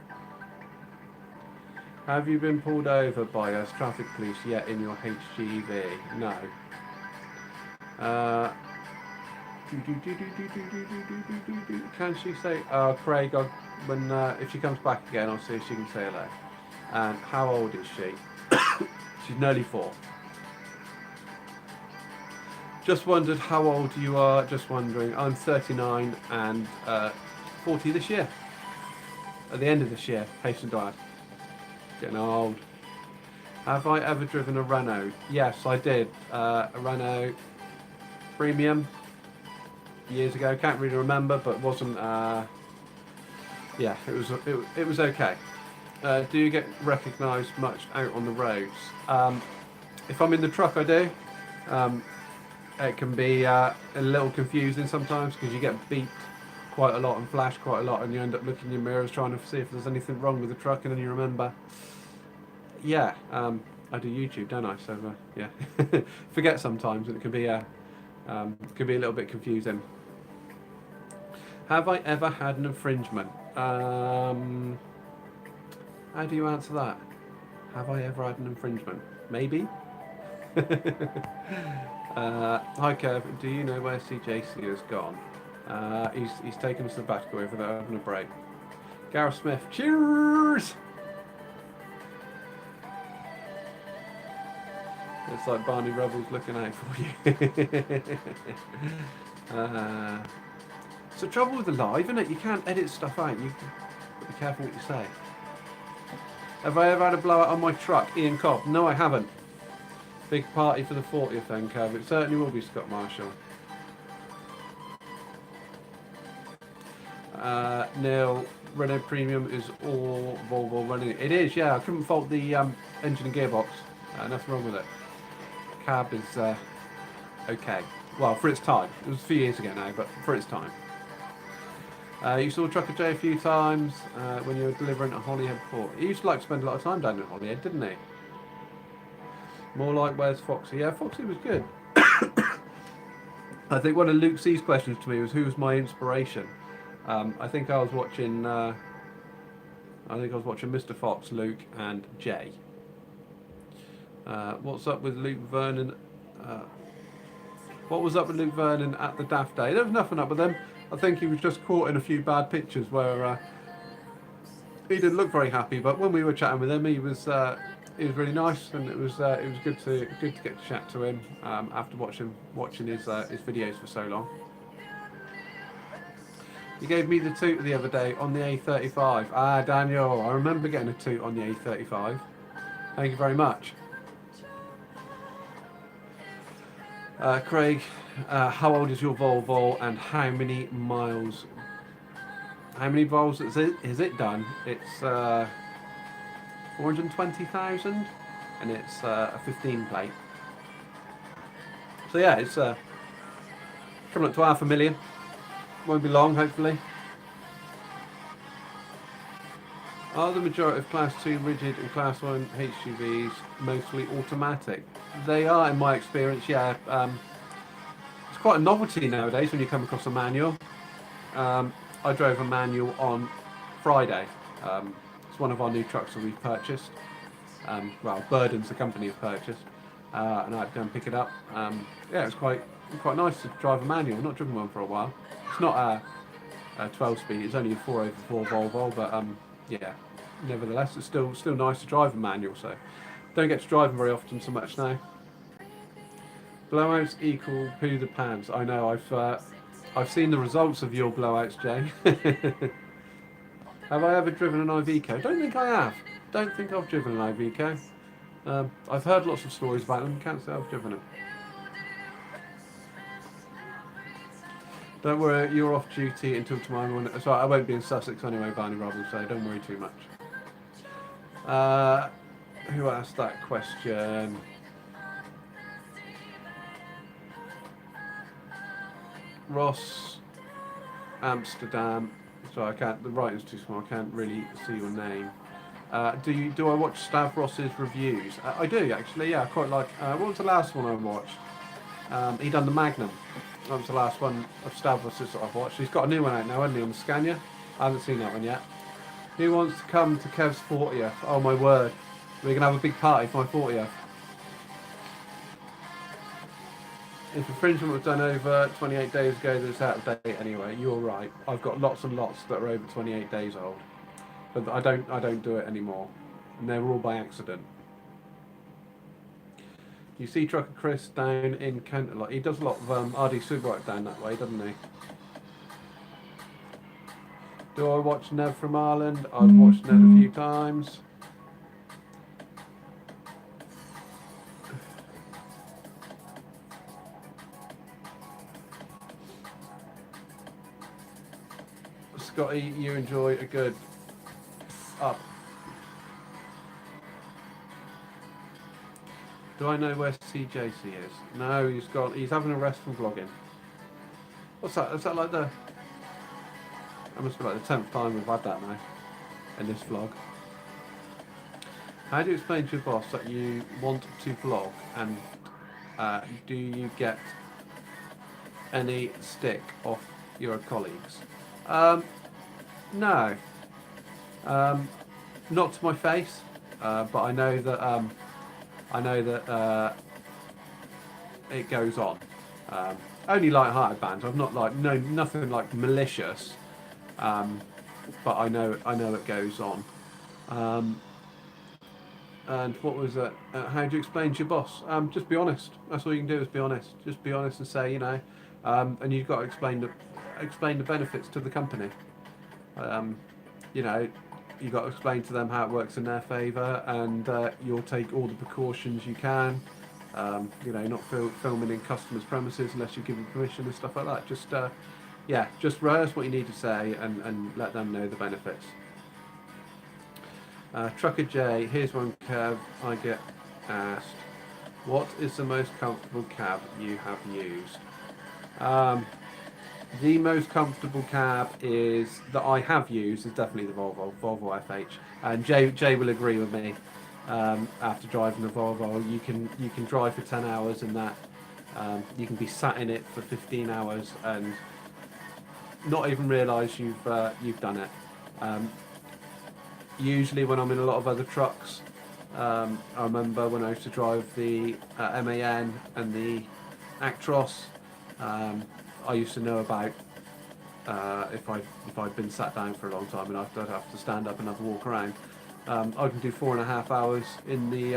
Have you been pulled over by us traffic police yet in your HGV? No. Can she say, Craig, when if she comes back again, I'll see if she can say hello. And how old is she? She's nearly 4. Just wondered how old you are. Just wondering. I'm 39 and 40 this year. At the end of this year, patient died. Getting old. Have I ever driven a Renault? Yes, I did. A Renault Premium years ago. Can't really remember, but it wasn't. Yeah, it was okay. Do you get recognised much out on the roads? If I'm in the truck, I do. It can be a little confusing sometimes because you get beeped quite a lot and flashed quite a lot, and you end up looking in your mirrors trying to see if there's anything wrong with the truck, and then you remember, yeah, I do YouTube, don't I? So yeah, forget sometimes, and it can be a little bit confusing. Have I ever had an infringement? How do you answer that? Have I ever had an infringement? Maybe. Hi Kev, do you know where CJC has gone? He's taken a sabbatical over there, having a break. Gareth Smith, cheers! It's like Barney Rubble's looking out for you. It's the trouble with the live, isn't it? You can't edit stuff out. You be careful what you say. Have I ever had a blowout on my truck, Ian Cobb? No, I haven't. Big party for the 40th then, Kev. It certainly will be, Scott Marshall. Neil, Renault Premium is all Volvo running. It is, yeah. I couldn't fault the engine and gearbox. Nothing wrong with it. Cab is okay. Well, for its time. It was a few years ago now, but for its time. You saw Trucker J a few times when you were delivering at Holyhead Port. He used to like to spend a lot of time down at Holyhead, didn't he? More like, where's Foxy? Yeah, Foxy was good. I think one of Luke C's questions to me was, who was my inspiration? I think I was watching Mr. Fox, Luke, and Jay. What's up with Luke Vernon? What was up with Luke Vernon at the Daft Day? There was nothing up with them. I think he was just caught in a few bad pictures where he didn't look very happy. But when we were chatting with him, he was really nice, and it was good to get to chat to him after watching his videos for so long. You gave me the toot the other day on the A35. Ah, Daniel, I remember getting a toot on the A35. Thank you very much. Craig, how old is your Volvo and how many miles? How many miles is it done? It's 420,000 and it's a 15 plate. So yeah, it's coming up to 500,000. Won't be long, hopefully. Are the majority of Class 2 rigid and Class 1 HGVs mostly automatic? They are, in my experience, yeah. It's quite a novelty nowadays when you come across a manual. I drove a manual on Friday. It's one of our new trucks that we've purchased. Well, Burden's the company have purchased. And I had to go and pick it up. Yeah, it was quite nice to drive a manual. I've not driven one for a while. It's not a 12-speed, it's only a 4/4 Volvo, but yeah, nevertheless, it's still nice to drive a manual, so don't get to drive them very often so much now. Blowouts equal poo the pants. I know, I've seen the results of your blowouts, Jay. Have I ever driven an Iveco? Don't think I have. Don't think I've driven an Iveco. I've heard lots of stories about them, can't say I've driven them. Don't worry, you're off duty until tomorrow morning. Sorry, I won't be in Sussex anyway, Barney Rubble, so don't worry too much. Who asked that question? Ross, Amsterdam. Sorry, I can't. The writing's too small. I can't really see your name. Do I watch Stavros' reviews? I do actually. Yeah, I quite like. What was the last one I watched? He done the Magnum. That was the last one of Stavros' that I've watched. He's got a new one out now, hasn't he, on the Scania? I haven't seen that one yet. Who wants to come to Kev's 40th? Oh my word. We're going to have a big party for my 40th. If infringement was done over 28 days ago, then it's out of date anyway. You're right. I've got lots and lots that are over 28 days old. But I don't do it anymore. And they're all by accident. You see Trucker Chris down in Kent a lot. He does a lot of RD Superwork down that way, doesn't he? Do I watch Nev from Ireland? I've watched Nev a few times. Scotty, you enjoy a good up. Do I know where CJC is? No, he's gone. He's having a rest from vlogging. What's that? Is that like the... That must be like the 10th time we've had that now in this vlog. How do you explain to your boss that you want to vlog, and do you get any stick off your colleagues? No. Not to my face, but I know that it goes on. Only light-hearted bands. I've not nothing like malicious, but I know it goes on. And what was it? How do you explain to your boss? Just be honest. That's all you can do is be honest. Just be honest and say, you know, and you've got to explain the benefits to the company. You know, you've got to explain to them how it works in their favour, and you'll take all the precautions you can. You know, not filming in customers' premises unless you give them permission and stuff like that. Just, yeah, just rehearse what you need to say and let them know the benefits. Trucker J, here's one, Kev. I get asked, what is the most comfortable cab you have used? The most comfortable cab is that I have used is definitely the Volvo FH, and Jay will agree with me. After driving the Volvo, you can drive for 10 hours in that. You can be sat in it for 15 hours and not even realise you've done it. Usually when I'm in a lot of other trucks, I remember when I used to drive the MAN and the Actros, I used to know about if I'd been sat down for a long time and I'd have to stand up and have a walk around. I can do 4.5 hours in the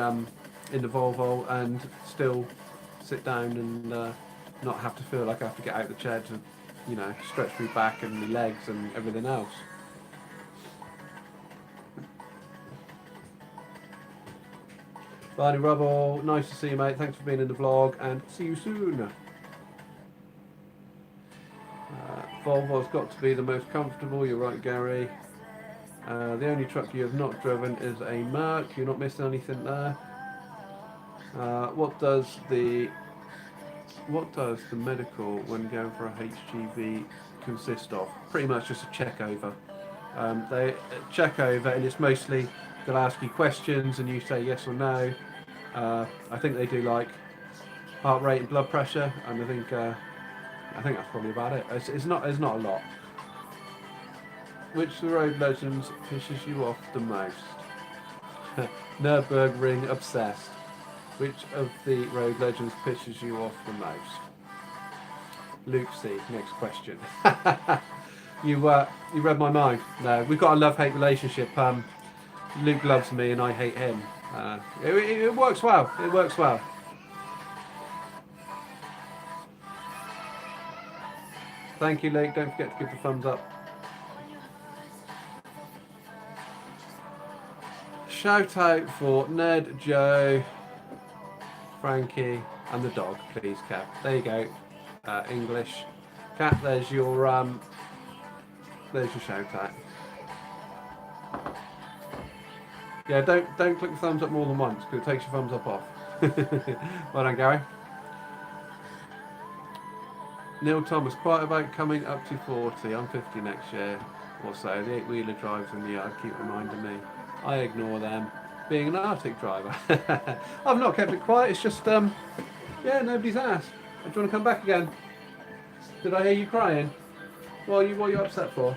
Volvo and still sit down and not have to feel like I have to get out of the chair to, you know, stretch my back and my legs and everything else. Barney Rubble, nice to see you, mate. Thanks for being in the vlog, and see you soon. Volvo's got to be the most comfortable. You're right, Gary. The only truck you have not driven is a Merc. You're not missing anything there. What does the medical when going for a HGV consist of? Pretty much just a check over. They check over, and it's mostly they'll ask you questions, and you say yes or no. I think they do like heart rate and blood pressure, and I think that's probably about it. It's not a lot. Which of the road legends pisses you off the most? Nürburgring obsessed. Which of the road legends pisses you off the most? Luke C. Next question. You read my mind. No, we've got a love-hate relationship. Luke loves me and I hate him. It works well. It works well. Thank you, Luke. Don't forget to give the thumbs up. Shout out for Ned, Joe, Frankie, and the dog, please, Kev. There you go. English. Cat, there's your shout out. Yeah, don't click the thumbs up more than once because it takes your thumbs up off. Well done, Gary. Neil Thomas, quite about coming up to 40. I'm 50 next year or so. The 8-wheeler drives in the yard keep reminding me. I ignore them. Being an Arctic driver. I've not kept it quiet. It's just, yeah, nobody's asked. Do you want to come back again? Did I hear you crying? What are you upset for?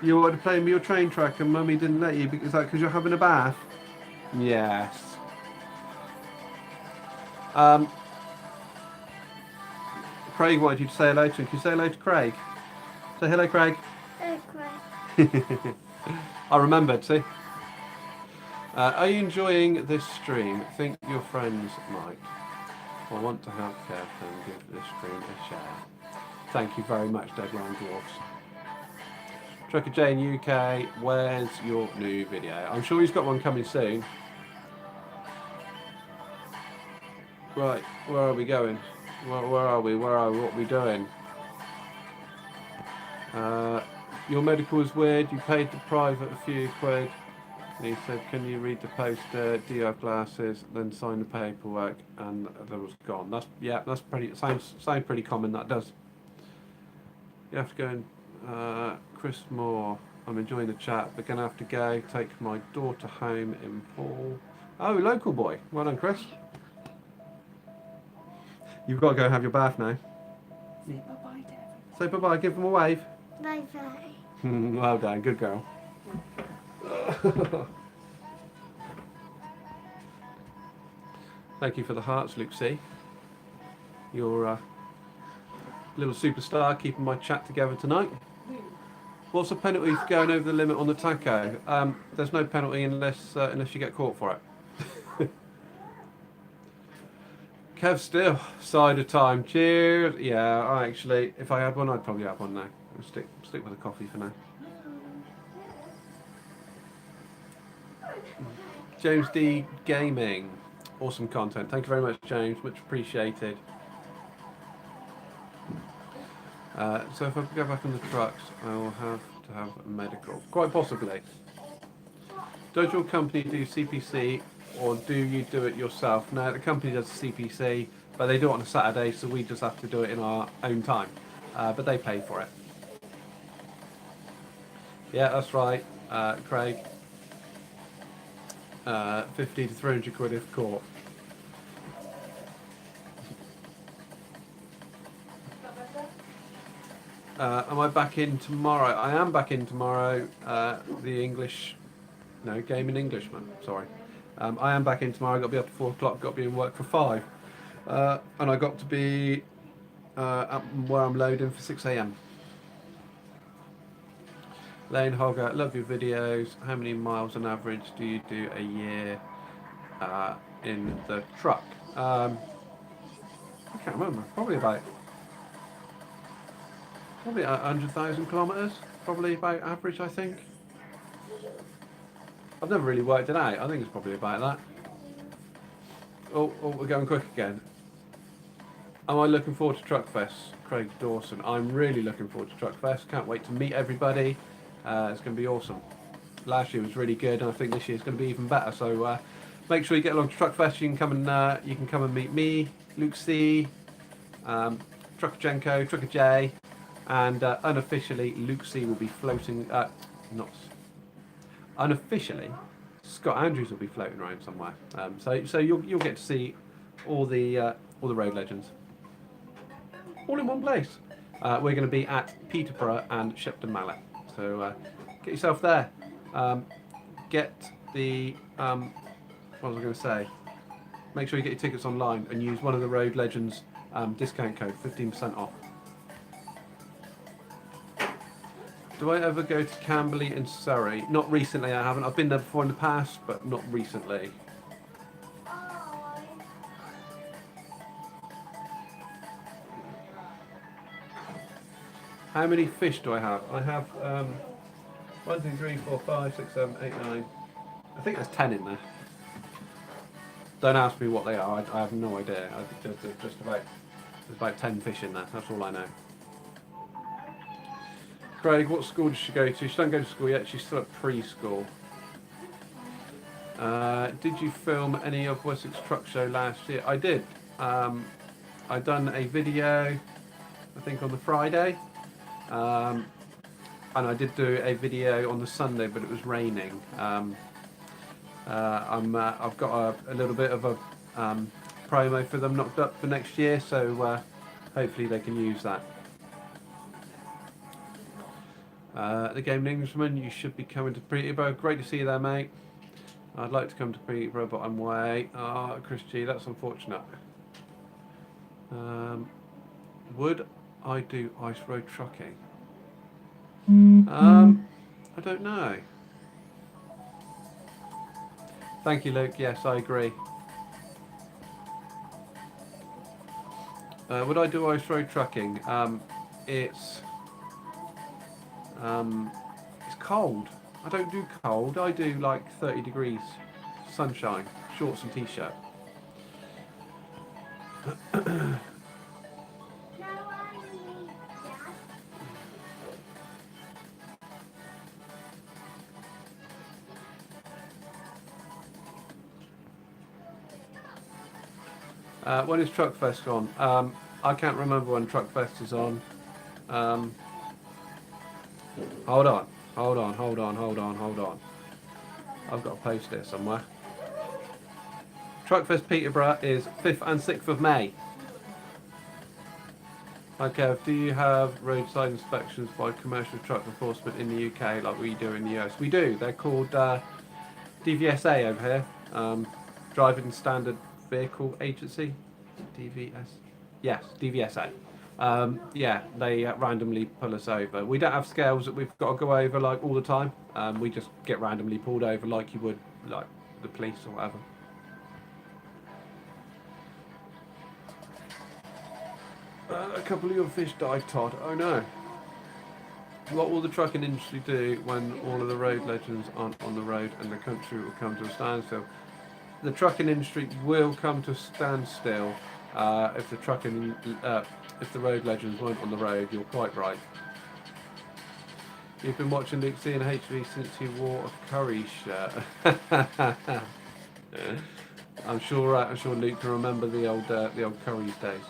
You wanted to play with your train track and Mummy didn't let you because you're having a bath? Yes. Craig wanted you to say hello to him. Can you say hello to Craig? Say hello, Craig. Hello, Craig. I remembered, see? Are you enjoying this stream? Think your friends might or want to help Kev and give this stream a share. Thank you very much, Dead Round Dwarfs. Trucker J in UK, where's your new video? I'm sure he's got one coming soon. Right, where are we going? Where are we? What are we doing? Your medical is weird. You paid the private a few quid. And he said, can you read the poster? Do you have glasses? Then sign the paperwork, and that was gone. That's pretty. Sounds pretty common. That does. You have to go and Chris Moore. I'm enjoying the chat, but gonna have to go. Take my daughter home in Paul. Oh, local boy. Well done, Chris. You've got to go and have your bath now. Say bye-bye, Dad. Say bye-bye. Give them a wave. Bye-bye. Well done. Good girl. Thank you for the hearts, Luke C. You're a little superstar keeping my chat together tonight. What's the penalty for going over the limit on the taco? There's no penalty unless you get caught for it. Kev still, cider time. Cheers. Yeah, I actually, if I had one, I'd probably have one now. I'll stick with the coffee for now. James D Gaming, awesome content. Thank you very much, James. Much appreciated. So if I go back on the trucks, I will have to have a medical. Quite possibly. Does your company do CPC or do you do it yourself? No, the company does CPC, but they do it on a Saturday, so we just have to do it in our own time. But they pay for it. Yeah, that's right, Craig. 50 to 300 quid if caught. Am I back in tomorrow? I am back in tomorrow. Gaming Englishman. Sorry. I am back in tomorrow. Got to be up at 4 o'clock. Got to be in work for 5. And I got to be up where I'm loading for 6 a.m. Lane Hogger, love your videos. How many miles on average do you do a year in the truck? I can't remember. Probably about 100,000 kilometres. Probably about average, I think. I've never really worked it out. I think it's probably about that. Oh, we're going quick again. Am I looking forward to Truckfest? Craig Dawson. I'm really looking forward to Truckfest. Can't wait to meet everybody. It's going to be awesome. Last year was really good, and I think this year is going to be even better. So make sure you get along to Truckfest. You can come and meet me, Luke C, Truckerjenko, Trucker J, and unofficially Luke C will be floating. Unofficially, Scott Andrews will be floating around somewhere. So you'll get to see all the road legends all in one place. We're going to be at Peterborough and Shepton Mallet. So get yourself there. Get the what was I going to say? Make sure you get your tickets online and use one of the Road Legends discount code, 15% off. Do I ever go to Camberley in Surrey? Not recently, I haven't. I've been there before in the past, but not recently. How many fish do I have? I have 1, 2, 3, 4, 5, 6, 7, 8, 9. I think there's 10 in there. Don't ask me what they are. I have no idea. I think there's about 10 fish in there. That's all I know. Craig, what school does she go to? She don't go to school yet. She's still at preschool. Did you film any of Wessex Truck Show last year? I did. I done a video, I think on the Friday. And I did do a video on the Sunday, but it was raining. I've got a little bit of a promo for them knocked up for next year, so hopefully they can use that. The Game Englishman, you should be coming to Peterborough. Great to see you there, mate. I'd like to come to Peterborough, but I'm away. Oh, Chris G, that's unfortunate. Would I do ice road trucking? I don't know. Thank you, Luke. Yes, I agree. Would I do ice road trucking? It's cold. I don't do cold. I do like 30 degrees, sunshine, shorts and t-shirt. When is Truckfest on? I can't remember when Truckfest is on. Hold on. I've got to post it somewhere. Truckfest Peterborough is 5th and 6th of May. Hi Kev, do you have roadside inspections by commercial truck enforcement in the UK like we do in the US? We do. They're called DVSA over here. Driving Standard Vehicle Agency. DVS. Yes, DVSA. Yeah, they randomly pull us over. We don't have scales that we've got to go over like all the time. We just get randomly pulled over like you would like the police or whatever. A couple of your fish died, Todd. Oh no. What will the trucking industry do when all of the road legends aren't on the road and the country will come to a standstill? The trucking industry will come to a standstill if the road legends weren't on the road. You're quite right. You've been watching Luke C and HV since he wore a curry shirt. I'm sure Luke can remember the old curries days.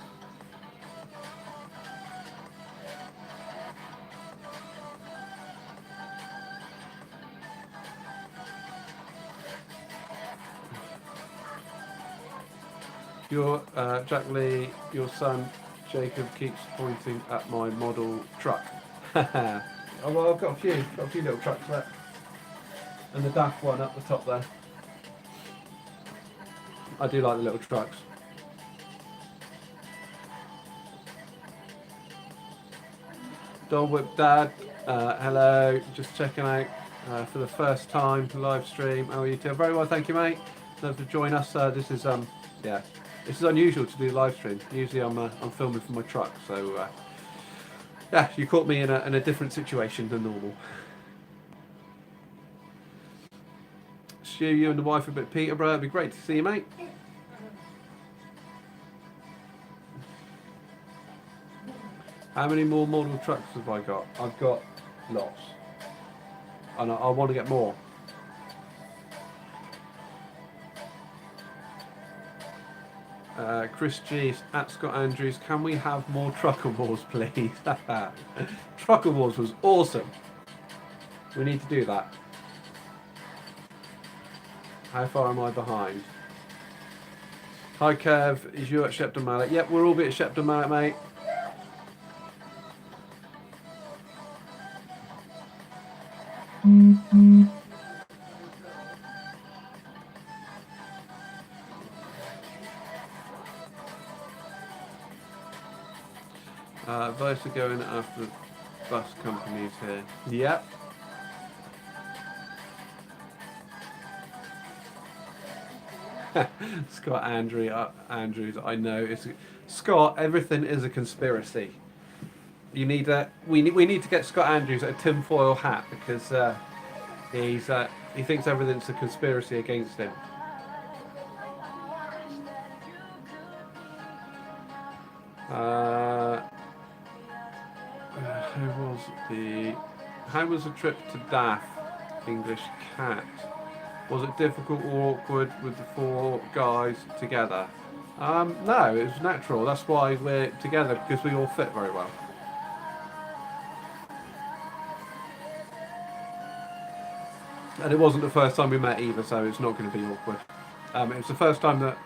Your Jack Lee, your son Jacob keeps pointing at my model truck. Oh well, I've got a few little trucks there, and the daft one up the top there. I do like the little trucks. Dog Whip Dad, hello, just checking out for the first time live stream. How are you two? Very well, thank you, mate. Thanks for joining us. This is yeah. This is unusual to do live stream. Usually I'm filming from my truck, so yeah, you caught me in a different situation than normal. Stu, you and the wife a bit Peterborough. It'd be great to see you, mate. How many more model trucks have I got? I've got lots, and I want to get more. Chris G at Scott Andrews, can we have more Trucker Wars, please? Trucker Wars was awesome. We need to do that. How far am I behind? Hi Kev, is you at Shepton Mallet? Yep, we'll all be at Shepton Mallet, mate. Advice to going after bus companies here. Yep. Scott Andrews, I know. Scott, everything is a conspiracy. You need we need to get Scott Andrews a tinfoil hat because he thinks everything's a conspiracy against him. How was the trip to DAF English Cat? Was it difficult or awkward with the 4 guys together? No, it was natural. That's why we're together, because we all fit very well. And it wasn't the first time we met either, so it's not going to be awkward. It was the first time that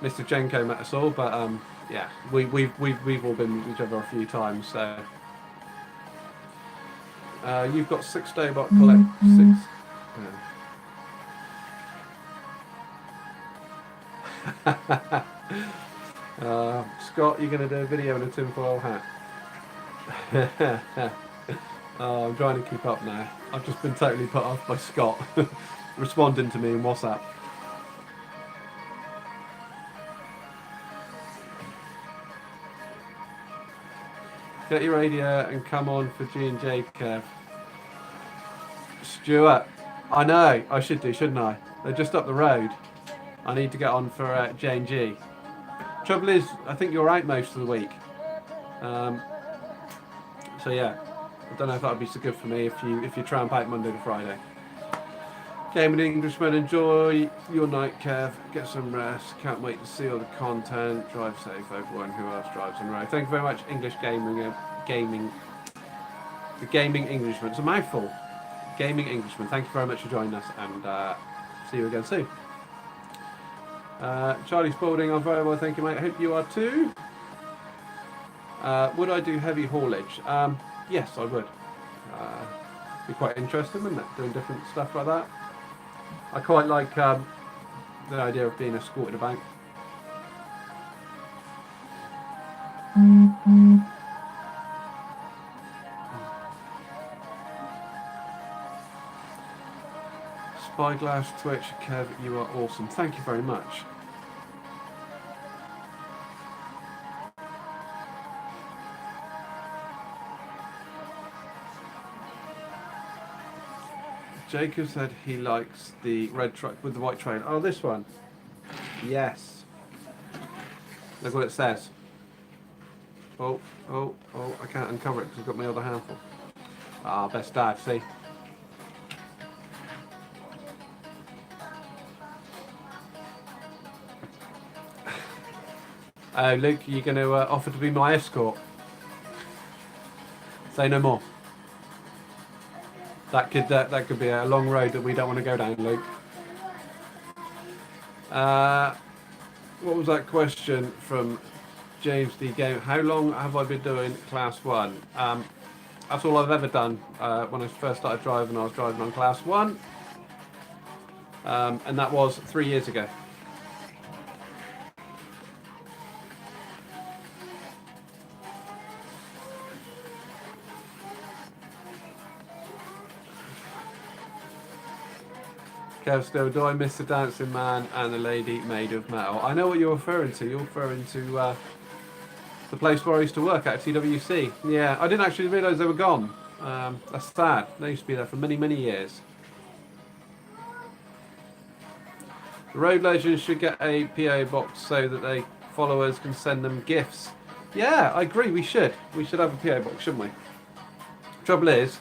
Mr. Jenko met us all, but yeah, we've all been with each other a few times. So you've got 6 Daybot collect 6. Scott, you're going to do a video in a tinfoil hat. Oh, I'm trying to keep up now. I've just been totally put off by Scott responding to me in WhatsApp. Get your radio and come on for G&J, Kev. Stuart, I know, I should do, shouldn't I? They're just up the road. I need to get on for J&G. Trouble is, I think you're out most of the week. So yeah, I don't know if that would be so good for me if you tramp out Monday to Friday. Gaming Englishman, enjoy your night, Kev. Get some rest. Can't wait to see all the content. Drive safe, everyone who else drives on the road. Thank you very much, English Gaming. The Gaming Englishman. It's a mouthful. Gaming Englishman. Thank you very much for joining us, and see you again soon. Charlie Spalding, I'm very well, thank you, mate. I hope you are too. Would I do heavy haulage? Yes, I would. Be quite interesting, wouldn't it? Doing different stuff like that. I quite like the idea of being escorted about. Spyglass, Twitch, Kev, you are awesome. Thank you very much. Jacob said he likes the red truck with the white train. Oh, this one. Yes. Look what it says. Oh, I can't uncover it because I've got my other handful. Ah, best dad, see? Oh, Luke, are you going to offer to be my escort? Say no more. That could be a long road that we don't want to go down, Luke. What was that question from James D. Game? How long have I been doing Class 1? That's all I've ever done. When I first started driving, I was driving on Class 1. And that was 3 years ago. Kev, still, do I miss the dancing man and the lady made of metal? I know what you're referring to. You're referring to the place where I used to work at TWC. Yeah, I didn't actually realise they were gone. That's sad. They used to be there for many, many years. The Road Legends should get a PO box so that their followers can send them gifts. Yeah, I agree. We should. We should have a PO box, shouldn't we? Trouble is,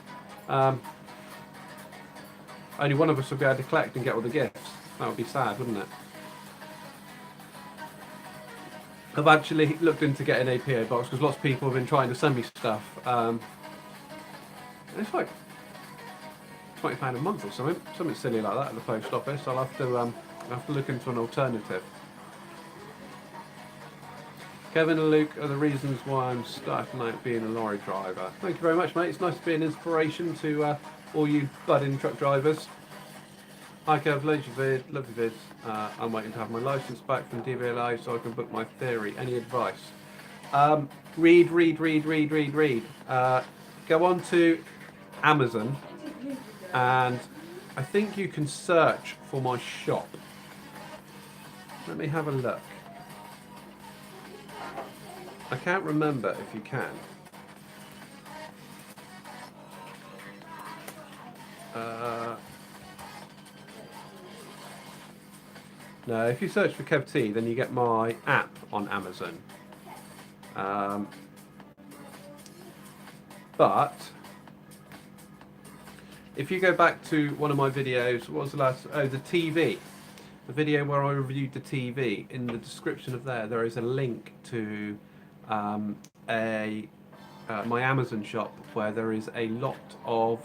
only one of us would be able to collect and get all the gifts. That would be sad, wouldn't it? I've actually looked into getting a PO box because lots of people have been trying to send me stuff. It's like £20 a month or something silly like that at the post office. I'll have to look into an alternative. Kevin and Luke are the reasons why I'm starting out being a lorry driver. Thank you very much, mate. It's nice to be an inspiration to all you budding truck drivers. Hi Kev, love your vids. I'm waiting to have my licence back from DVLA so I can book my theory. Any advice? Read. Go on to Amazon and I think you can search for my shop. Let me have a look. I can't remember if you can. No, if you search for KevTee, then you get my app on Amazon. But if you go back to one of my videos, what was the last? Oh, the TV. The video where I reviewed the TV. In the description of there is a link to my Amazon shop where there is a lot of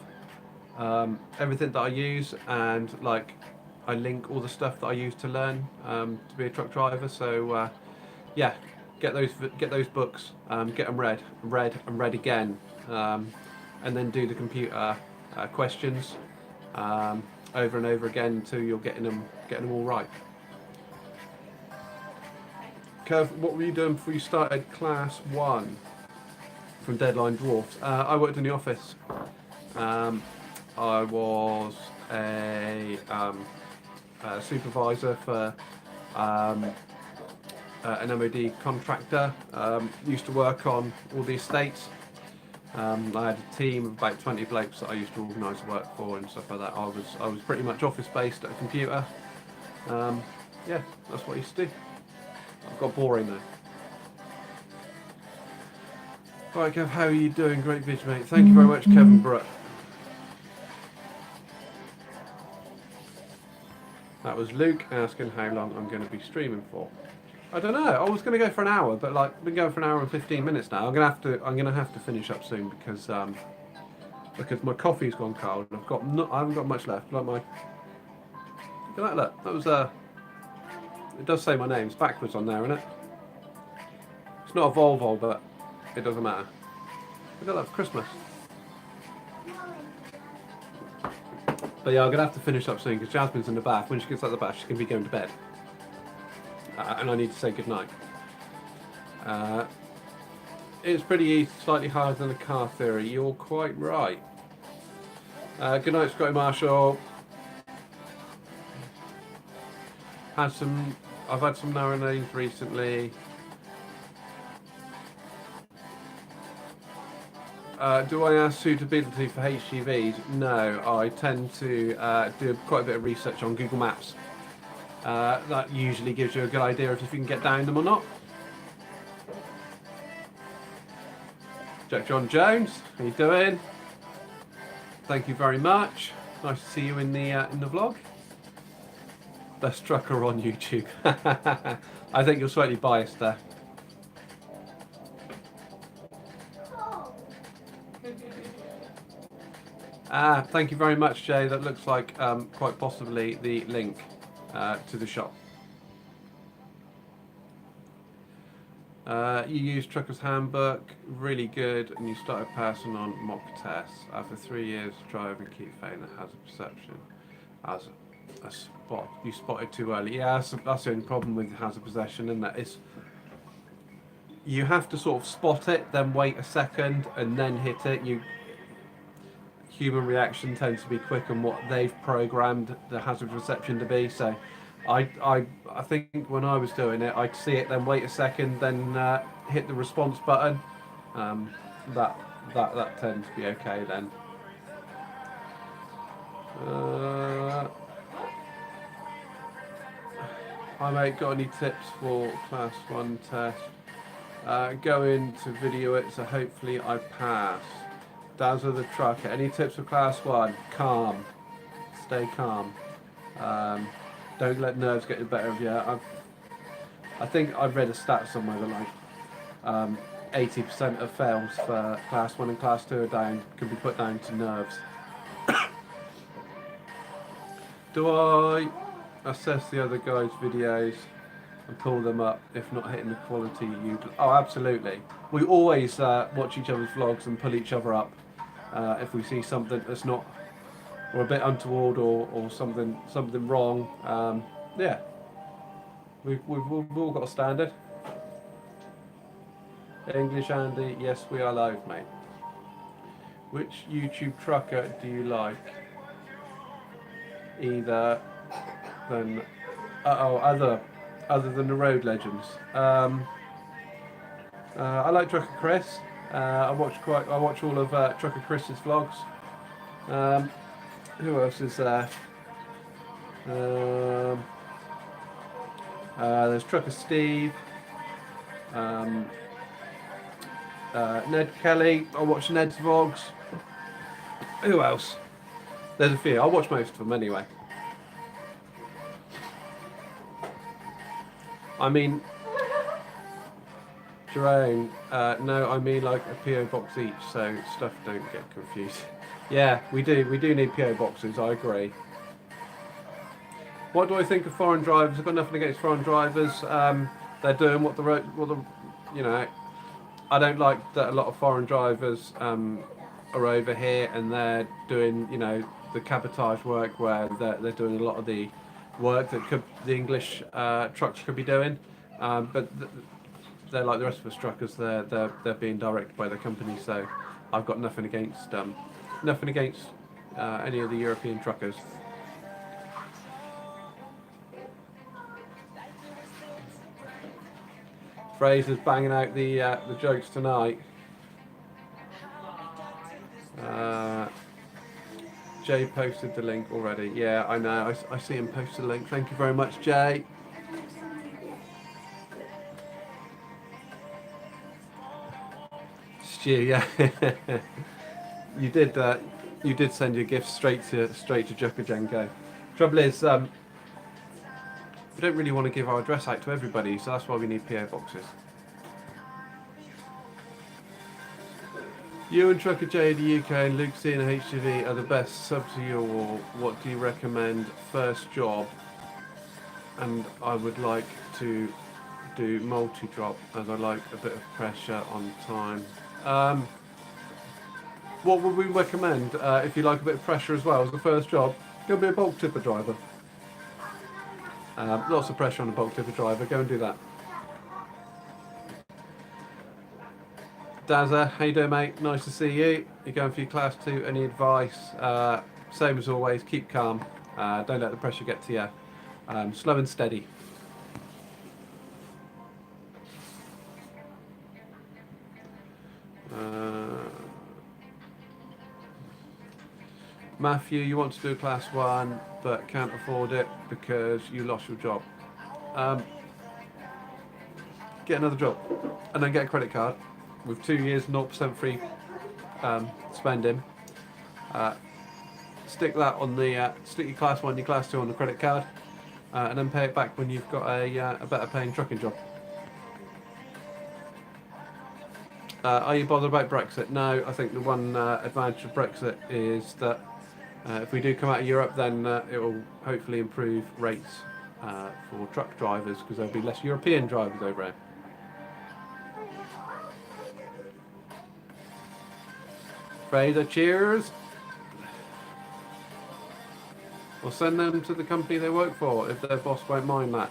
everything that I use, and like I link all the stuff that I use to learn to be a truck driver. So yeah, get those books, get them read again, and then do the computer questions over and over again until you're getting them all right. Kev, what were you doing before you started Class 1 from Deadline Dwarfs? I worked in the office. I was a supervisor for an MOD contractor. Used to work on all the estates. I had a team of about 20 blokes that I used to organise work for and stuff like that. I was pretty much office based at a computer. Yeah, that's what I used to do. I've got boring though. Right, Kev, how are you doing? Great vid, mate. Thank you very much, Kevin Brooke. That was Luke asking how long I'm going to be streaming for. I don't know. I was going to go for an hour, but like I've been going for an hour and 15 minutes now. I'm going to have to finish up soon because my coffee's gone cold. I haven't got much left. Like look at that. Look, that was it does say my name. It's backwards on there, isn't it? It's not a Volvo, but it doesn't matter. Look at that, for Christmas. But yeah, I'm going to have to finish up soon because Jasmine's in the bath. When she gets out of the bath, she's going to be going to bed. And I need to say goodnight. it's pretty easy, slightly harder than the car theory. You're quite right. Good night, Scotty Marshall. I've had some narrow names recently. Do I ask suitability for HGVs? No, I tend to do quite a bit of research on Google Maps. That usually gives you a good idea of if you can get down them or not. Jack John Jones, how you doing? Thank you very much. Nice to see you in the vlog. Best trucker on YouTube. I think you're slightly biased there. Thank you very much, Jay. That looks like quite possibly the link to the shop. You use Trucker's Handbook, really good, and you started passing on mock tests. After 3 years driving, keep failing the hazard perception. As a spot, you spotted too early. Yeah, that's the only problem with hazard perception, and that is you have to sort of spot it, then wait a second, and then hit it. Human reaction tends to be quick on what they've programmed the hazard perception to be. So I think when I was doing it, I'd see it, then wait a second, then hit the response button. That tends to be okay then. Hi mate, got any tips for class 1 test? Go into video it, so hopefully I pass. Dazzle the trucker. Any tips for class 1? Calm. Stay calm. Don't let nerves get the better of you. I think I've read a stat somewhere that like 80% of fails for class 1 and class 2 can be put down to nerves. Do I assess the other guys' videos and pull them up if not hitting the quality you... Oh, absolutely. We always watch each other's vlogs and pull each other up if we see something that's not, or a bit untoward, or something wrong. Yeah, we've all got a standard. English Andy, yes we are live, mate. Which YouTube trucker do you like? Other than the road legends. I like Trucker Chris. I watch all of Trucker Chris's vlogs. Who else is there? There's Trucker Steve. Ned Kelly. I watch Ned's vlogs. Who else? There's a few. I watch most of them anyway. I mean, Jerome, no, I mean like a PO box each, so stuff don't get confused. Yeah, we do need PO boxes, I agree. What do I think of foreign drivers? I've got nothing against foreign drivers. They're doing what the you know, I don't like that a lot of foreign drivers are over here and they're doing, you know, the cabotage work where they're doing a lot of the work that the English trucks could be doing, but they're like the rest of us truckers. They're being directed by the company, so I've got nothing against any of the European truckers. Fraser's banging out the jokes tonight. Jay posted the link already. Yeah, I know. I see him post the link. Thank you very much, Jay. Stu, yeah. You did send your gift straight to Jukajenko. Trouble is, we don't really want to give our address out to everybody, so that's why we need PO boxes. You and Trucker J in the UK and Luke C in HGV are the best. Sub to you all. What do you recommend? First job, and I would like to do multi-drop as I like a bit of pressure on time. What would we recommend if you like a bit of pressure as well as the first job? Go be a bulk tipper driver. Lots of pressure on a bulk tipper driver. Go and do that. Dazza, how you doing, mate? Nice to see you. You're going for your class 2. Any advice? Same as always, keep calm. Don't let the pressure get to you. Slow and steady. Matthew, you want to do class 1 but can't afford it because you lost your job. Get another job and then get a credit card with 2 years 0% free spending. Stick that on the stick your class 1, your class 2 on the credit card, and then pay it back when you've got a better paying trucking job. Are you bothered about Brexit? No, I think the one advantage of Brexit is that if we do come out of Europe, then it will hopefully improve rates for truck drivers because there'll be less European drivers over here. Fraser, cheers. We'll send them to the company they work for if their boss won't mind that.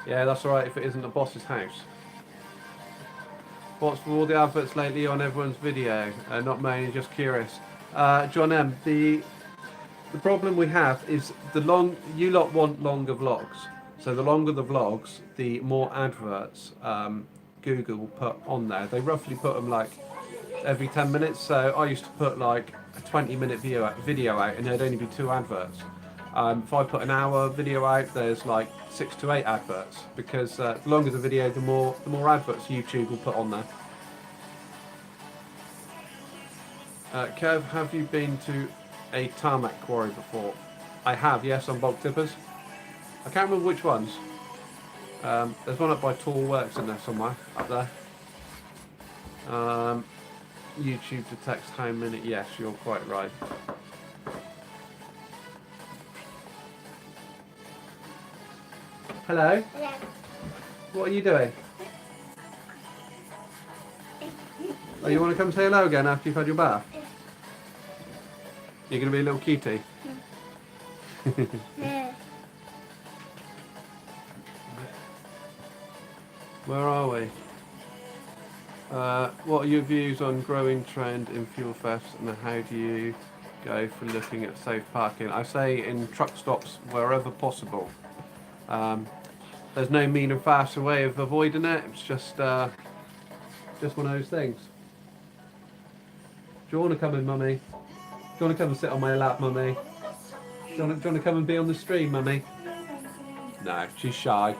Yeah, that's alright if it isn't the boss's house. What's with all the adverts lately on everyone's video? Not mainly, just curious. John M, the problem we have is you lot want longer vlogs. So the longer the vlogs, the more adverts Google will put on there. They roughly put them like every 10 minutes. So I used to put like a 20-minute video out and there'd only be 2 adverts. If I put an hour video out, there's like 6 to 8 adverts because the longer the video, the more adverts YouTube will put on there. Kev, have you been to a tarmac quarry before? I have, yes, on bulk tippers. I can't remember which ones. There's one up by Tall Works in there somewhere, up there. YouTube detects how many. Yes, you're quite right. Hello? Hello. What are you doing? Oh, you want to come say hello again after you've had your bath? You're going to be a little cutie? Yeah. Where are we? What are your views on growing trend in fuel thefts and how do you go for looking at safe parking? I say in truck stops wherever possible. There's no mean and faster way of avoiding it. It's just one of those things. Do you want to come in, mummy? Do you want to come and sit on my lap, mummy? Do you want to come and be on the stream, mummy? No, she's shy.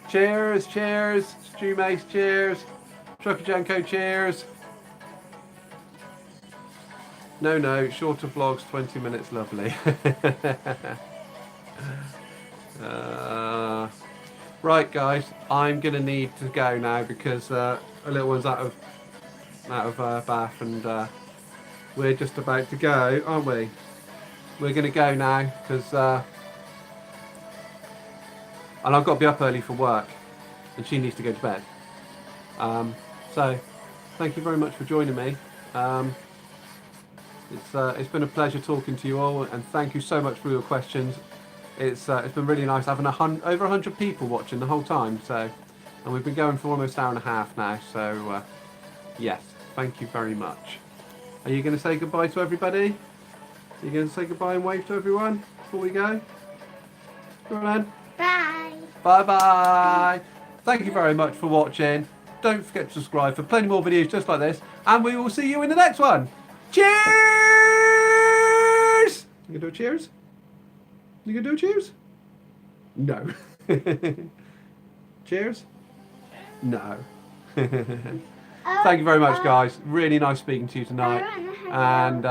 Cheers, cheers, Stu Mace, cheers. Trucker Janko, cheers. No, shorter vlogs, 20 minutes, lovely. Right, guys, I'm gonna need to go now because a little one's out of bath, and we're just about to go, aren't we? We're gonna go now because and I've got to be up early for work, and she needs to go to bed. So, thank you very much for joining me. It's been a pleasure talking to you all, and thank you so much for your questions. It's been really nice having over 100 people watching the whole time. So, and we've been going for almost an hour and a half now. So, yes, thank you very much. Are you going to say goodbye to everybody? Are you going to say goodbye and wave to everyone before we go? Go on then. Bye. Bye bye. Thank you very much for watching. Don't forget to subscribe for plenty more videos just like this, and we will see you in the next one. Cheers! You gonna do a cheers? You gonna do a cheers? No. Cheers? No. Thank you very much, guys. Really nice speaking to you tonight. And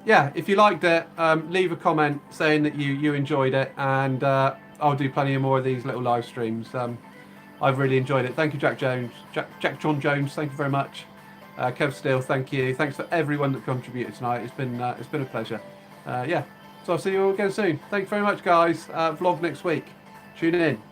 yeah, if you liked it, leave a comment saying that you enjoyed it, and I'll do plenty more of these little live streams. I've really enjoyed it. Thank you, Jack John Jones. Thank you very much. Kev Steele, thank you. Thanks for everyone that contributed tonight. It's been a pleasure. Yeah. So I'll see you all again soon. Thanks very much, guys. Vlog next week. Tune in.